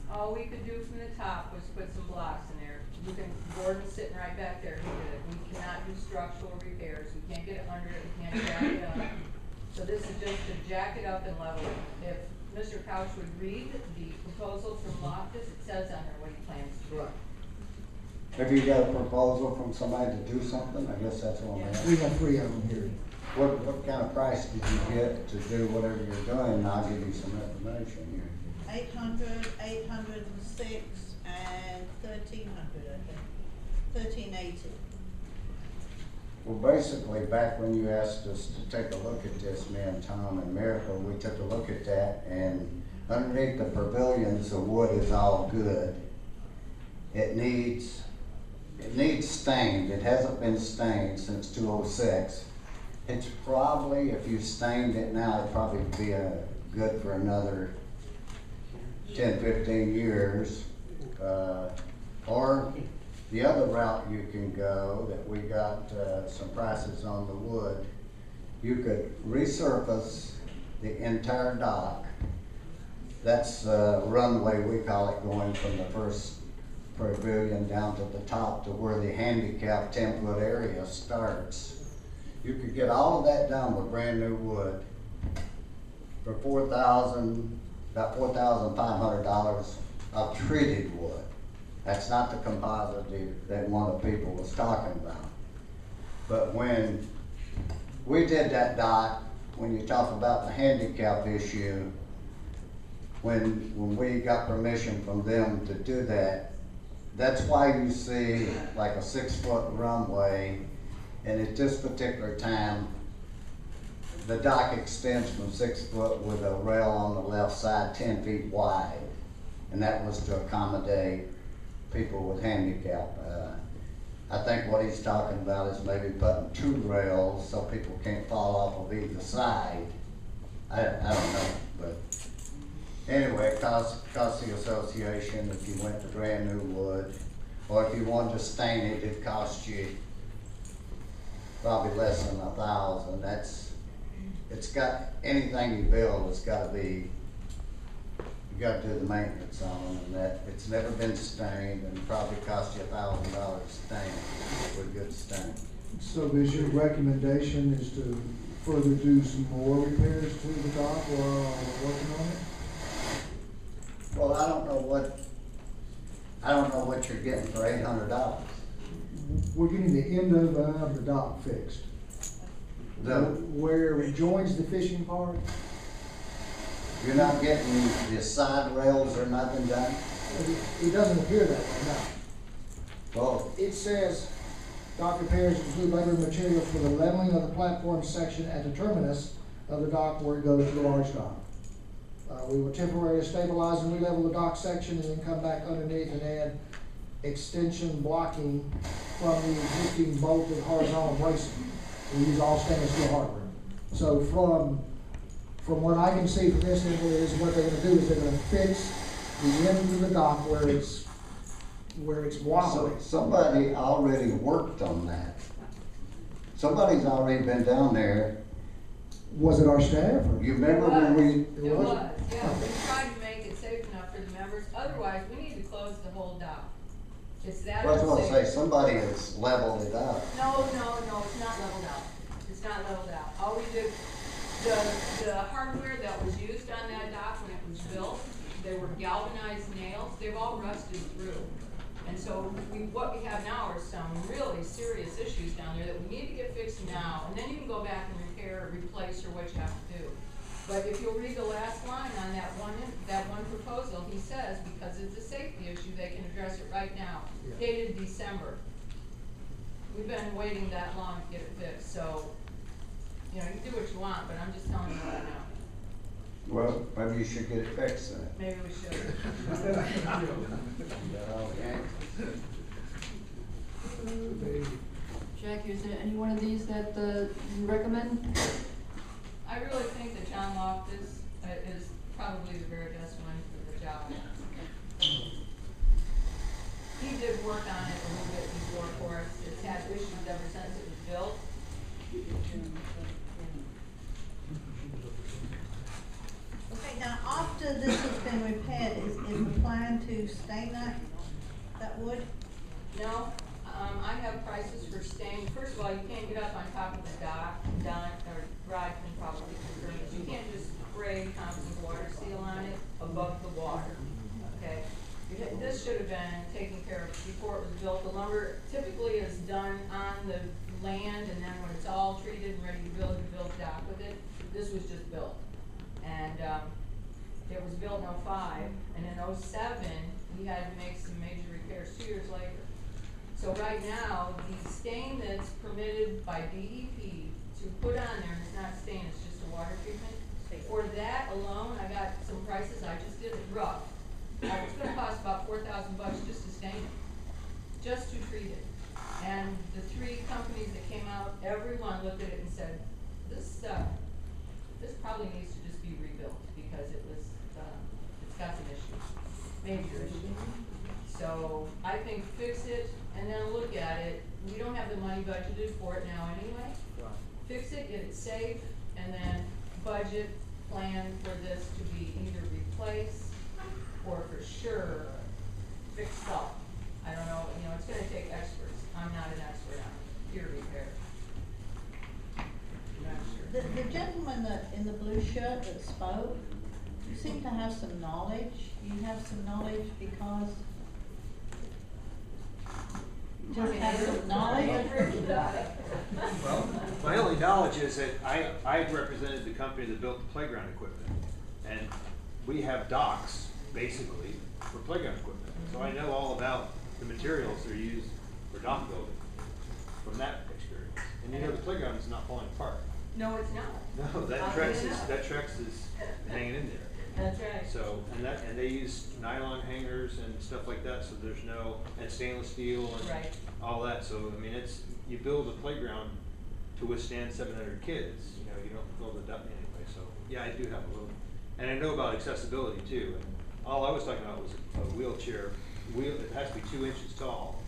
All we could do from the top was put some blocks in there. Gordon's sitting right back there, he did it. We cannot do structural repairs, we can't get it under it, we can't jack it up. So this is just to jack it up and level it. If Mr. Couch would read the proposal from Loftus, it says on there what he plans to do. Have you got a proposal from somebody to do something? I guess that's what I'm asking. We have 3 of them here. What kind of price did you get to do whatever you're doing? And I'll give you some information here. 800, 806, and 1300, I think. 1380. Well, basically, back when you asked us to take a look at this, me and Tom and Miracle, we took a look at that, and underneath the pavilions, the wood is all good. It needs stained. It hasn't been stained since 2006. It's probably, if you stained it now, it'd probably be good for another 10, 15 years. Or the other route you can go, that we got some prices on the wood, you could resurface the entire dock. That's runway, we call it, going from the first pavilion down to the top to where the handicap 10-foot area starts. You could get all of that done with brand new wood for about $4,500 of treated wood. That's not the composite that one of the people was talking about. But when we did that dock, when you talk about the handicap issue, when we got permission from them to do that, that's why you see like a 6-foot runway, and at this particular time, the dock extends from 6 foot with a rail on the left side 10 feet wide, and that was to accommodate people with handicap. I think what he's talking about is maybe putting 2 rails so people can't fall off of either side. I don't know, but anyway, it costs the association if you went to brand new wood, or if you wanted to stain it, it'd cost you probably less than $1,000. It's got, anything you build, it's got to be, you got to do the maintenance on them, and that it's never been stained, and it probably cost you $1,000 to stain it with good stain. So is your recommendation is to further do some more repairs to the dock while working on it? Well, I don't know what you're getting for $800. We're getting the end of the dock fixed. Where it joins the fishing part? You're not getting the side rails or nothing done? It doesn't appear that way, no. Well, it says, dock repairs include labor and materials for the leveling of the platform section at the terminus of the dock where it goes to the large dock. We will temporarily stabilize and re-level the dock section and then come back underneath and add extension blocking from the existing bolted horizontal bracing. We use all stainless steel hardware. So from what I can see from this angle is what they're going to do is they're going to fix the end of the dock where it's wobbly. So somebody already worked on that. Somebody's already been down there. Was it our staff? Or? You remember when we? It was, yeah. We tried to make it safe enough for the members. Otherwise, we need to close the whole dock. It's that Well, I was unsafe. going to say, somebody has leveled it out. No, it's not leveled out. It's not leveled out. All we did, the hardware that was used on that dock when it was built, they were galvanized nails, they've all rusted through. And so what we have now are some really serious issues down there that we need to get fixed now, and then you can go back and repair or replace or what you have to do. But if you'll read the last line on that one proposal, he says, because it's a safety issue, they can address it right now, dated December. We've been waiting that long to get it fixed, so, you know, you can do what you want, but I'm just telling you what I know. Well, maybe you should get it fixed then. Maybe we should. Jackie, is there any one of these that you recommend? I really think that John Loftus is probably the very best one for the job. He did work on it a little bit before for us. It's had issues ever since it was built. Okay, now after this has been repaired, is the plan to stain that wood? No, I have prices for staying. First of all, you can't get up on top of the dock. Don or Rod can probably confirm this. You can't just spray constant water seal on it above the water. Okay, this should have been taken care of before it was built. The lumber typically is done on the land, and then when it's all treated and ready to build, you build a dock with it. This was just built, and it was built in '05, and in '07 we had to make some major repairs 2 years later. So right now, the stain that's permitted by DEP to put on there, and it's not stain, it's just a water treatment. For that alone, I got some prices, I just did it rough. It's gonna cost about $4,000 just to stain it, just to treat it. And the 3 companies that came out, everyone looked at it and said, this probably needs to just be rebuilt because it was, it's got some issues, major issues. So I think fix it and then look at it. We don't have the money budgeted for it now anyway. Fix it, get it safe, and then budget plan for this to be either replaced or for sure fixed up. I don't know, you know, it's gonna take experts. I'm not an expert on it. Pure repair. I'm not sure. The gentleman that in the blue shirt that spoke, you seem to have some knowledge. You have some knowledge because just have some knowledge. Well, my only knowledge is that I represented the company that built the playground equipment. And we have docks, basically, for playground equipment. So I know all about the materials that are used for dock building from that experience. And you know the playground is not falling apart. No, it's not. No, that Trex is hanging in there. That's right. So, and they use nylon hangers and stuff like that, so there's no, and stainless steel and Right. all that. So, I mean, you build a playground to withstand 700 kids, you know, you don't build a duck anyway. So, yeah, I do have a little, and I know about accessibility too. And all I was talking about was a wheelchair, it has to be 2 inches tall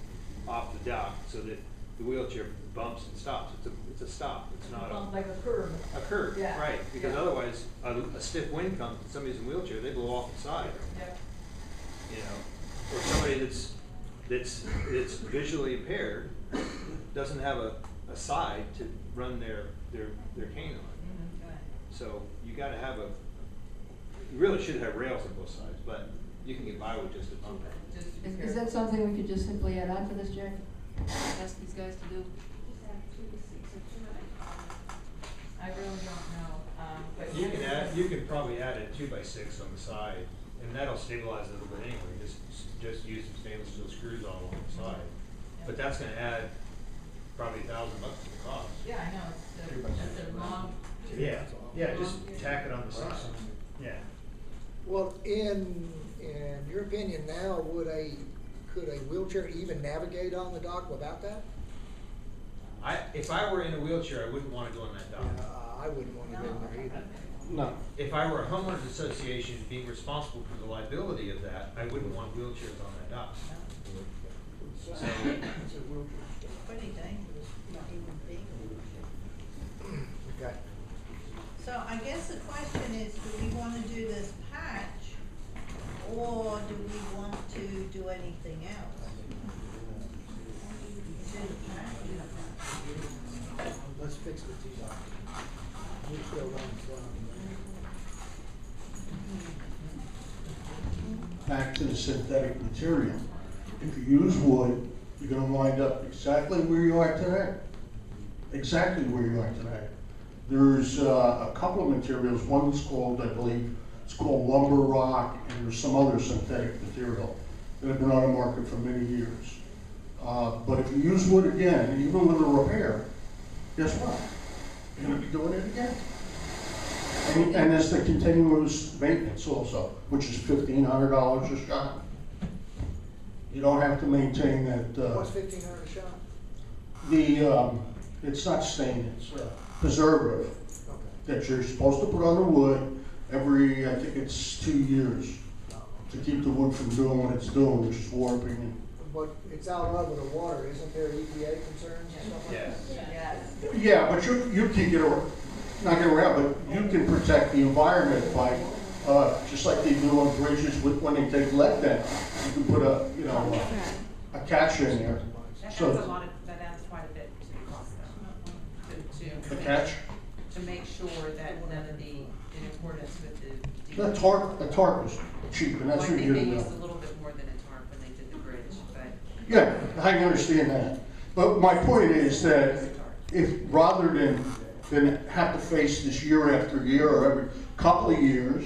off the dock so that the wheelchair bumps and stops. It's a stop, it's not a. Like a curb. A curve, Yeah. right, because Yeah. otherwise, a stiff wind comes, and somebody's in a wheelchair, they blow off the side, Yep. you know? Or somebody that's visually impaired, doesn't have a side to run their cane on. So you gotta have you really should have rails on both sides, but you can get by with just a bumper. Is that something we could just simply add on to this, Jack? Ask these guys to do? I really don't know, but. You can probably add a 2x6 on the side, and that'll stabilize it a little bit anyway, just use some stainless steel screws all along the side. But that's gonna add probably $1,000 to the cost. Yeah, I know, it's a long. Yeah, just tack it on the side, yeah. Well, in your opinion now, could a wheelchair even navigate on the dock without that? If I were in a wheelchair, I wouldn't wanna go on that dock. I wouldn't want to go there either. No. If I were a homeowners association being responsible for the liability of that, I wouldn't want wheelchairs on that dock. So, It's pretty dangerous, not even being a wheelchair. Okay. So I guess the question is, do we want to do this patch, or do we want to do anything else? Do the patch. Let's fix the T-lock. We'll still run some. back to the synthetic material. If you use wood, you're gonna wind up exactly where you are today. Exactly where you are today. There's a couple of materials, one's called, I believe, it's called lumber rock, and there's some other synthetic material that have been on the market for many years. But if you use wood again, even with a repair, guess what? You're gonna be doing it again. And there's the continuous maintenance also, which is $1,500 a shot. You don't have to maintain that. What's $1,500 a shot? It's not stain, it's preservative that you're supposed to put on the wood every, I think it's 2 years to keep the wood from doing what it's doing, which is warping. And But it's out of the water, isn't there EPA concerns and stuff like that? Yes. yeah, but you can get around, not get around, but you can protect the environment by, just like they do on bridges when they take lead down. You can put a catch in there. That adds quite a bit to the cost though. A catch? To make sure that none of the, in accordance with the. The tarp is cheap, and that's what you're doing. They used a little bit more than a tarp when they did the bridge, but. Yeah, I can understand that. But my point is that if, rather than have to face this year after year or every couple of years,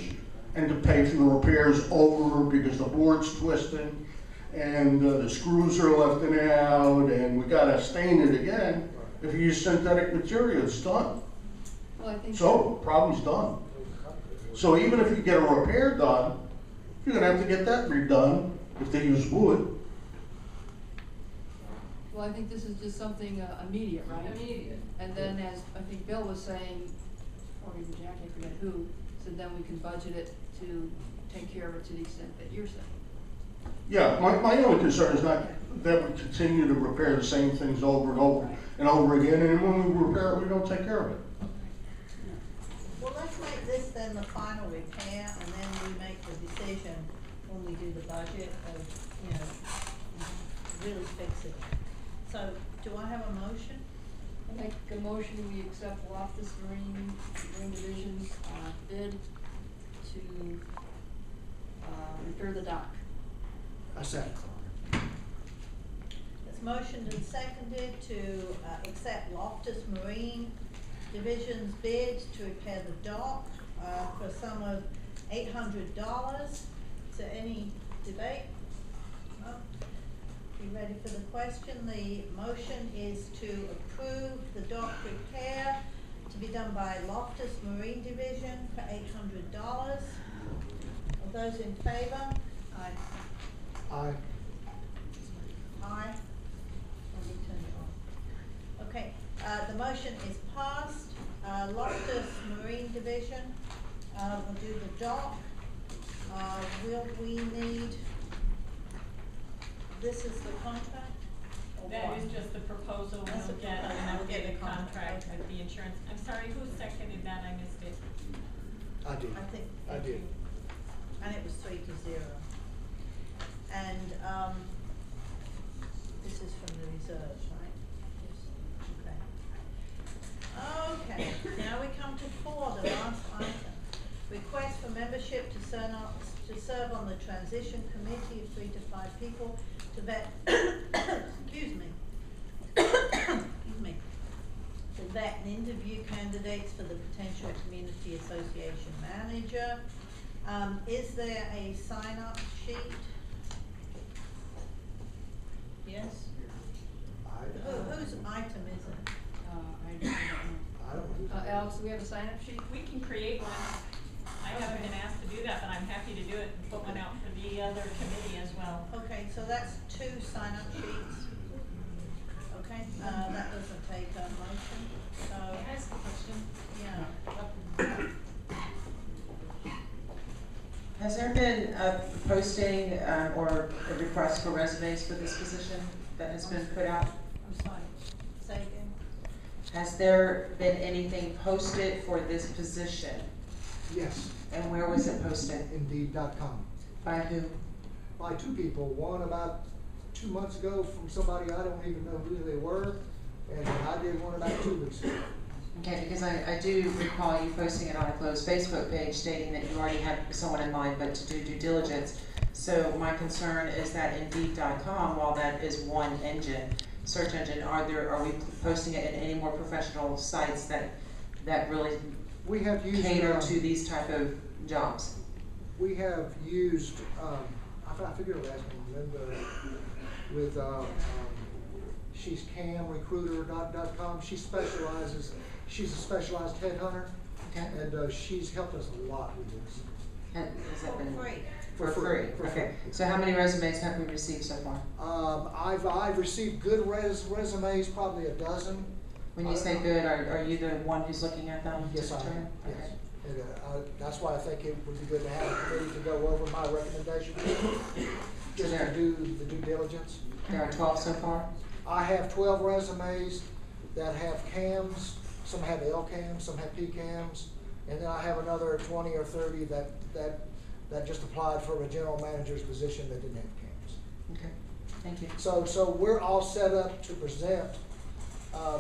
and to pay for the repairs over because the board's twisting, and the screws are lifting out, and we gotta stain it again, if you use synthetic material, it's done. Well, I think. So, problem's done. So even if you get a repair done, you're gonna have to get that redone if they use wood. Well, I think this is just something immediate, right? Immediate. And then as I think Bill was saying, or even Jack, I forget who, said then we can budget it to take care of it to the extent that you're saying. Yeah, my only concern is not that we continue to repair the same things over and over and over again, and when we repair it, we don't take care of it. Well, let's make this then the final repair, and then we make the decision when we do the budget of, really fix it. So, do I have a motion? I make a motion, we accept Loftus Marine Division's bid to repair the dock. A second. It's motioned and seconded to accept Loftus Marine Division's bid to repair the dock for a sum of $800. Is there any debate? No? You ready for the question? The motion is to approve the dock repair to be done by Loftus Marine Division for $800. All those in favor? Aye. Aye. Aye. Let me turn it on. Okay, the motion is passed. Loftus Marine Division will do the dock. Will we need, this is the contract? Or That what? is just the proposal That's we'll the get, proposal. and then we'll get Okay. the contract Okay. with the insurance. I'm sorry, who seconded that? I missed it. I did. I think. I did. And it was 3-0. And, this is from the reserves, right? Yes. Okay. Okay, now we come to 4, the last item. Request for membership to serve on the transition committee of 3 to 5 people to vet, excuse me, to vet and interview candidates for the potential community association manager. Is there a sign-up sheet? Yes? Whose item is it? I don't know. I don't know. Alex, do we have a sign-up sheet? We can create one. I haven't been asked to do that, but I'm happy to do it and put one out for the other committee as well. Okay, so that's 2 sign-up sheets. Okay, that doesn't take a motion, so. Can I ask a question? Yeah. Has there been a posting or a request for resumes for this position that has been put out? I'm sorry, say again. Has there been anything posted for this position? Yes, And where was it posted? Indeed.com. By who? By 2 people, one about 2 months ago from somebody I don't even know who they were, and I did one about 2 weeks ago. Okay, because I do recall you posting it on a closed Facebook page stating that you already had someone in mind, but to do due diligence. So my concern is that Indeed.com, while that is one engine, search engine, are we posting it in any more professional sites that really We have used, cater to these type of jobs? we have used, I forget her last name, Linda, with, she's camrecruiter.com. She's a specialized headhunter. Okay. And, she's helped us a lot with this. Has that been? Free. For For free, free, for okay. free. So how many resumes have we received so far? I've received good resumes, probably a dozen. When you say good, are you the one who's looking at them? to Yes, I am, determine? yes. Okay. And, that's why I think it would be good to have a committee to go over my recommendations, just to do the due diligence. There are 12 so far? I have 12 resumes that have CAMs, some have LCAMs, some have PCAMs, and then I have another 20 or 30 that just applied for a general manager's position that didn't have CAMs. Okay, thank you. So we're all set up to present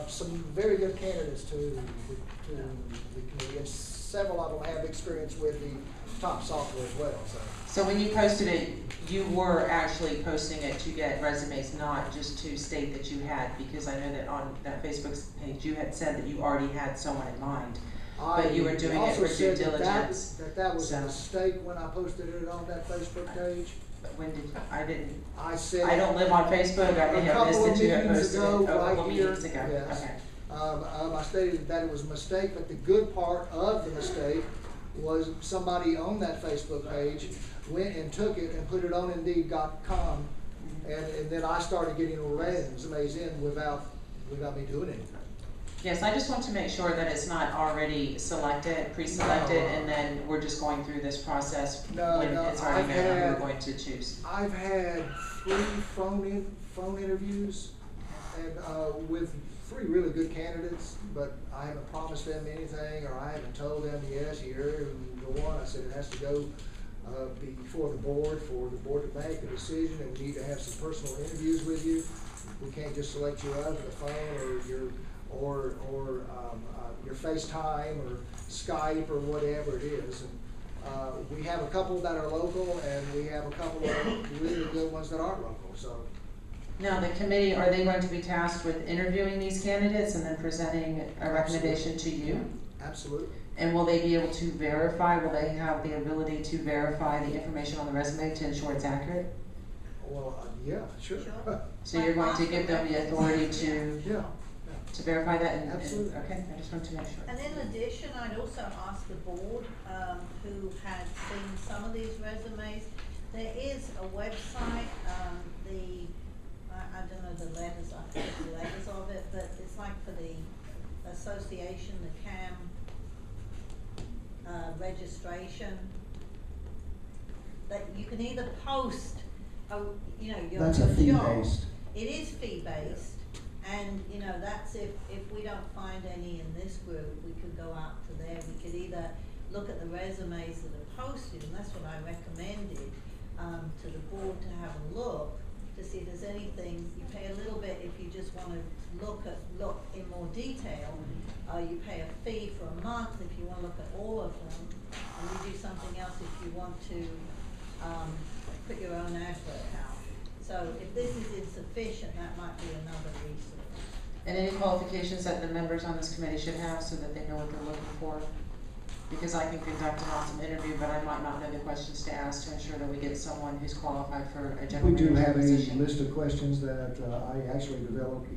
some very good candidates to the committee, and several of them have experience with the top software as well. So when you posted it, you were actually posting it to get resumes, not just to state that you had, because I know that on that Facebook page you had said that you already had someone in mind, but you were doing it for due diligence. That was a mistake when I posted it on that Facebook page. When did I didn't? I said I don't live on Facebook. I may have missed that you had posted it a couple here, meetings ago. yes. Okay. I stated that it was a mistake, but the good part of the mistake was somebody on that Facebook page went and took it and put it on Indeed.com, and then I started getting resumes in without me doing anything. Yes, I just want to make sure that it's not already selected, pre-selected, and then we're just going through this process when it's already known who we're going to choose. I've had 3 phone interviews, and with 3 really good candidates, but I haven't promised them anything, or I haven't told them, yes, you're the one. I said it has to go before the board for the board to make a decision, and we need to have some personal interviews with you. We can't just select you over the phone or your FaceTime or Skype or whatever it is. And we have a couple that are local, and we have a couple of really good ones that aren't local. So. Now, the committee, are they going to be tasked with interviewing these candidates and then presenting a recommendation to you? Absolutely. And will they be able to verify, will they have the ability to verify the information on the resume to ensure it's accurate? Well, yeah, sure. So you're going to give them the authority to verify that? Absolutely. Okay, I just want to make sure. And in addition, I'd also ask the board, who had seen some of these resumes, there is a website, I don't know the letters, I forget the letters of it, but it's like for the association, the CAM registration, that you can either post, your That's a job. fee-based. It is fee-based, and, that's if we don't find any in this group, we could go out to there. We could either look at the resumes that are posted, and that's what I recommended, to the board to have a look, to see if there's anything. You pay a little bit if you just wanna look in more detail. You pay a fee for a month if you wanna look at all of them, and you do something else if you want to, put your own advert out. So if this is insufficient, that might be another resource. And any qualifications that the members on this committee should have so that they know what they're looking for? Because I can conduct an awesome interview, but I might not know the questions to ask to ensure that we get someone who's qualified for a general We do manager have a position. list of questions that I actually developed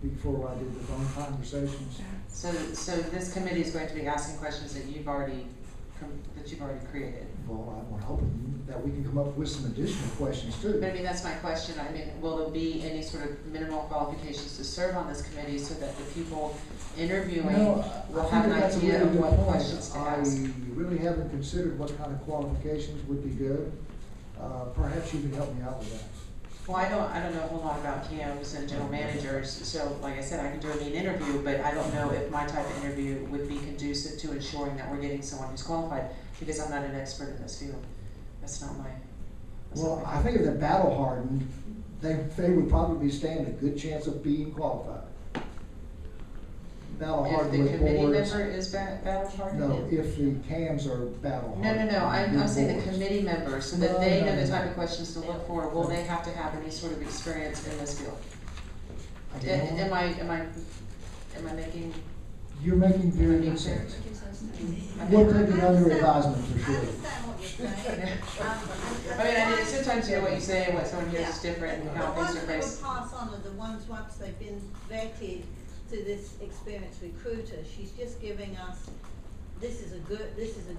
before I did the phone conversations. So this committee is going to be asking questions that you've already created. Well, I'm hoping that we can come up with some additional questions too. But I mean, that's my question. I mean, will there be any sort of minimal qualifications to serve on this committee so that the people interviewing will have an idea of what questions to ask? I really haven't considered what kind of qualifications would be good. Perhaps you can help me out with that. Well, I don't know a whole lot about CAMs and general managers, so like I said, I can do a mean interview, but I don't know if my type of interview would be conducive to ensuring that we're getting someone who's qualified, because I'm not an expert in this field. That's not my. Well, I think if they're battle hardened, they would probably stand a good chance of being qualified. battle If hardened the with committee boards. member is battle hardened? No, if the CAMs are battle No, hardened. I'm saying the boards. committee members, so that No, they no, know the no. type of questions to look for, will they have to have any sort of experience in this field? I don't know. Am I making? You're making very good sense. We'll take it under advisement for sure. I understand what you're saying. I mean, sometimes you know what you say and what someone hears is different and how The things ones are that faced. will pass on are the ones once they've been vetted to this experienced recruiter. She's just giving us, this is a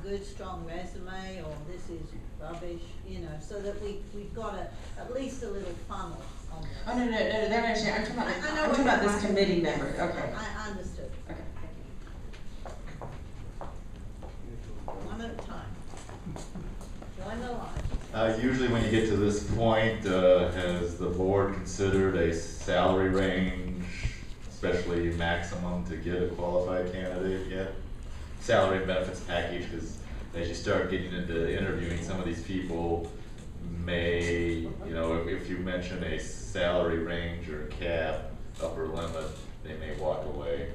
good strong resume, or this is rubbish, you know, so that we've got at least a little funnel on this. Oh, no, that I understand. I'm I know talking what about you're this saying. committee member, okay. I understood. Okay, One at a time. Join the line. Usually when you get to this point, has the board considered a salary range, especially maximum to get a qualified candidate yet? Salary and benefits package, because as you start getting into interviewing, some of these people may, you know, if you mention a salary range or a cap, upper limit, they may walk away.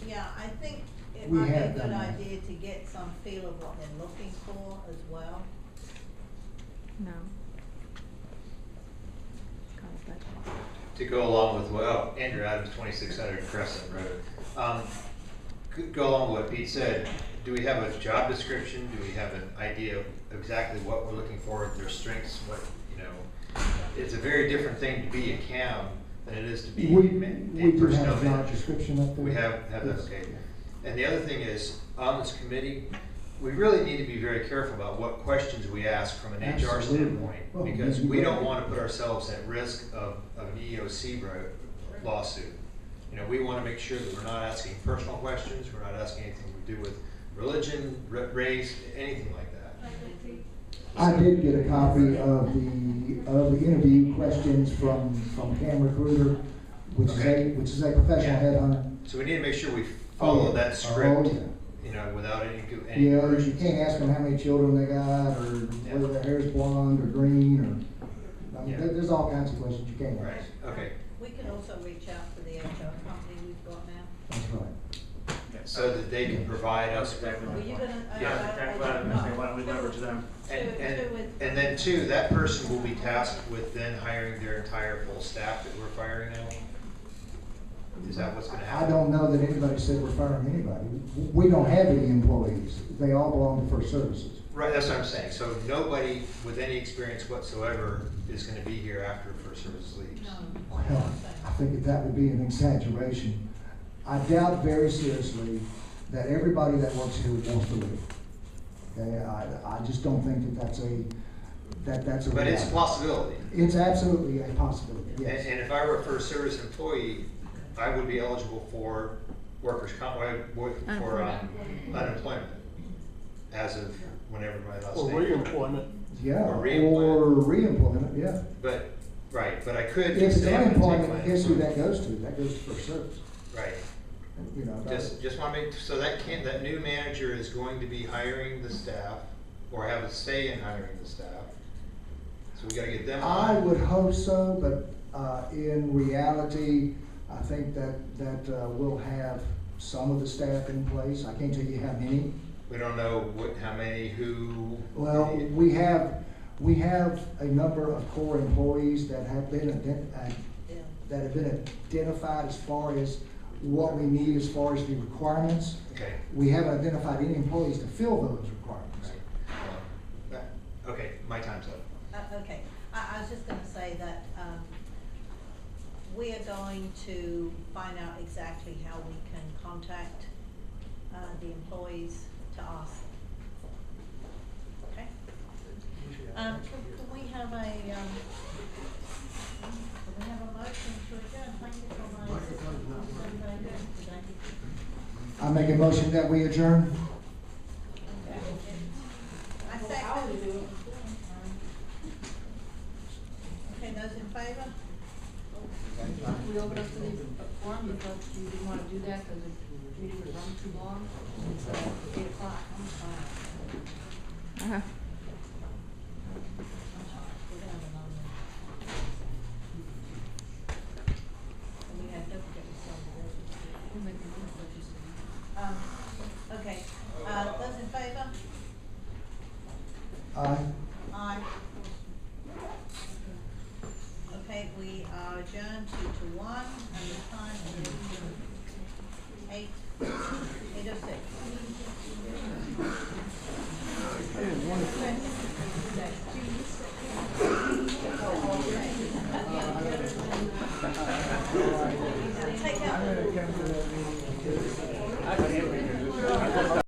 Yeah, I think it We might be a have good done that. idea to get some feel of what they're looking for as well. No. To go along with, well, Andrew Adams, 2600 Crescent Road. Go along with what Pete said, do we have a job description? Do we have an idea of exactly what we're looking for, their strengths, what, you know? It's a very different thing to be a CAM than it is to be We a do personnel have a job manager. description up there. We have that, Yes. okay. And the other thing is, on this committee, we really need to be very careful about what questions we ask from an HR Absolutely. standpoint. Oh, Because you we bet. don't want to put ourselves at risk of an EEOC lawsuit. You know, we want to make sure that we're not asking personal questions, we're not asking anything to do with religion, race, anything like that. I did get a copy of the interview questions from Cam Recruiter, which is a professional headhunter. So we need to make sure we follow that script, Oh, yeah. you know, without any Yeah, you versions. can't ask them how many children they got, or whether their hair's blonde or green, or, I mean, Yeah. there's all kinds of questions you can't Right, ask. okay. We can also reach out to the HR company we've got now. That's right. So that they can provide us with. Were you gonna? Yeah, exactly what I was gonna say, why don't we leverage them? And then two, that person will be tasked with then hiring their entire full staff that we're firing now? Is that what's gonna happen? I don't know that anybody said we're firing anybody. We don't have any employees. They all belong to First Services. Right, that's what I'm saying. So nobody with any experience whatsoever is gonna be here after First Service leaves. Well, I think that would be an exaggeration. I doubt very seriously that everybody that works here wants to leave. Okay, I just don't think that's a But it's a reality. possibility. It's absolutely a possibility, yes. And if I were a First Service employee, I would be eligible for workers' comp, for unemployment as of whenever my last Or name. reemployment. Yeah, Or or reemployment. reemployment, yeah. But, right, but I could If it's stay up and take my unemployment, guess who that unemployment. goes to? That goes to First Service. Right. You know, Just wanna make, so that new manager is going to be hiring the staff, or have a say in hiring the staff. So we gotta get them on. I would hope so, but in reality, I think that we'll have some of the staff in place. I can't tell you how many. We don't know how many, who. Well, we have a number of core employees that have been identified as far as what we need as far as the requirements. Okay. We haven't identified any employees to fill those requirements. Okay, my time's up. Okay, I was just gonna say that, we are going to find out exactly how we can contact, the employees to ask. Okay? Can we have a motion to adjourn? Thank you for my assistance. I make a motion that we adjourn. I second. Okay, those in favor? We open up to the forum because you didn't want to do that because the meeting was running too long. It's 8 o'clock. I'm sorry. We're gonna have a nomination. And we have difficulty with some of the We'll make the motion. Okay, we are adjourned 2 to 1, and the time is 8:06. Take out.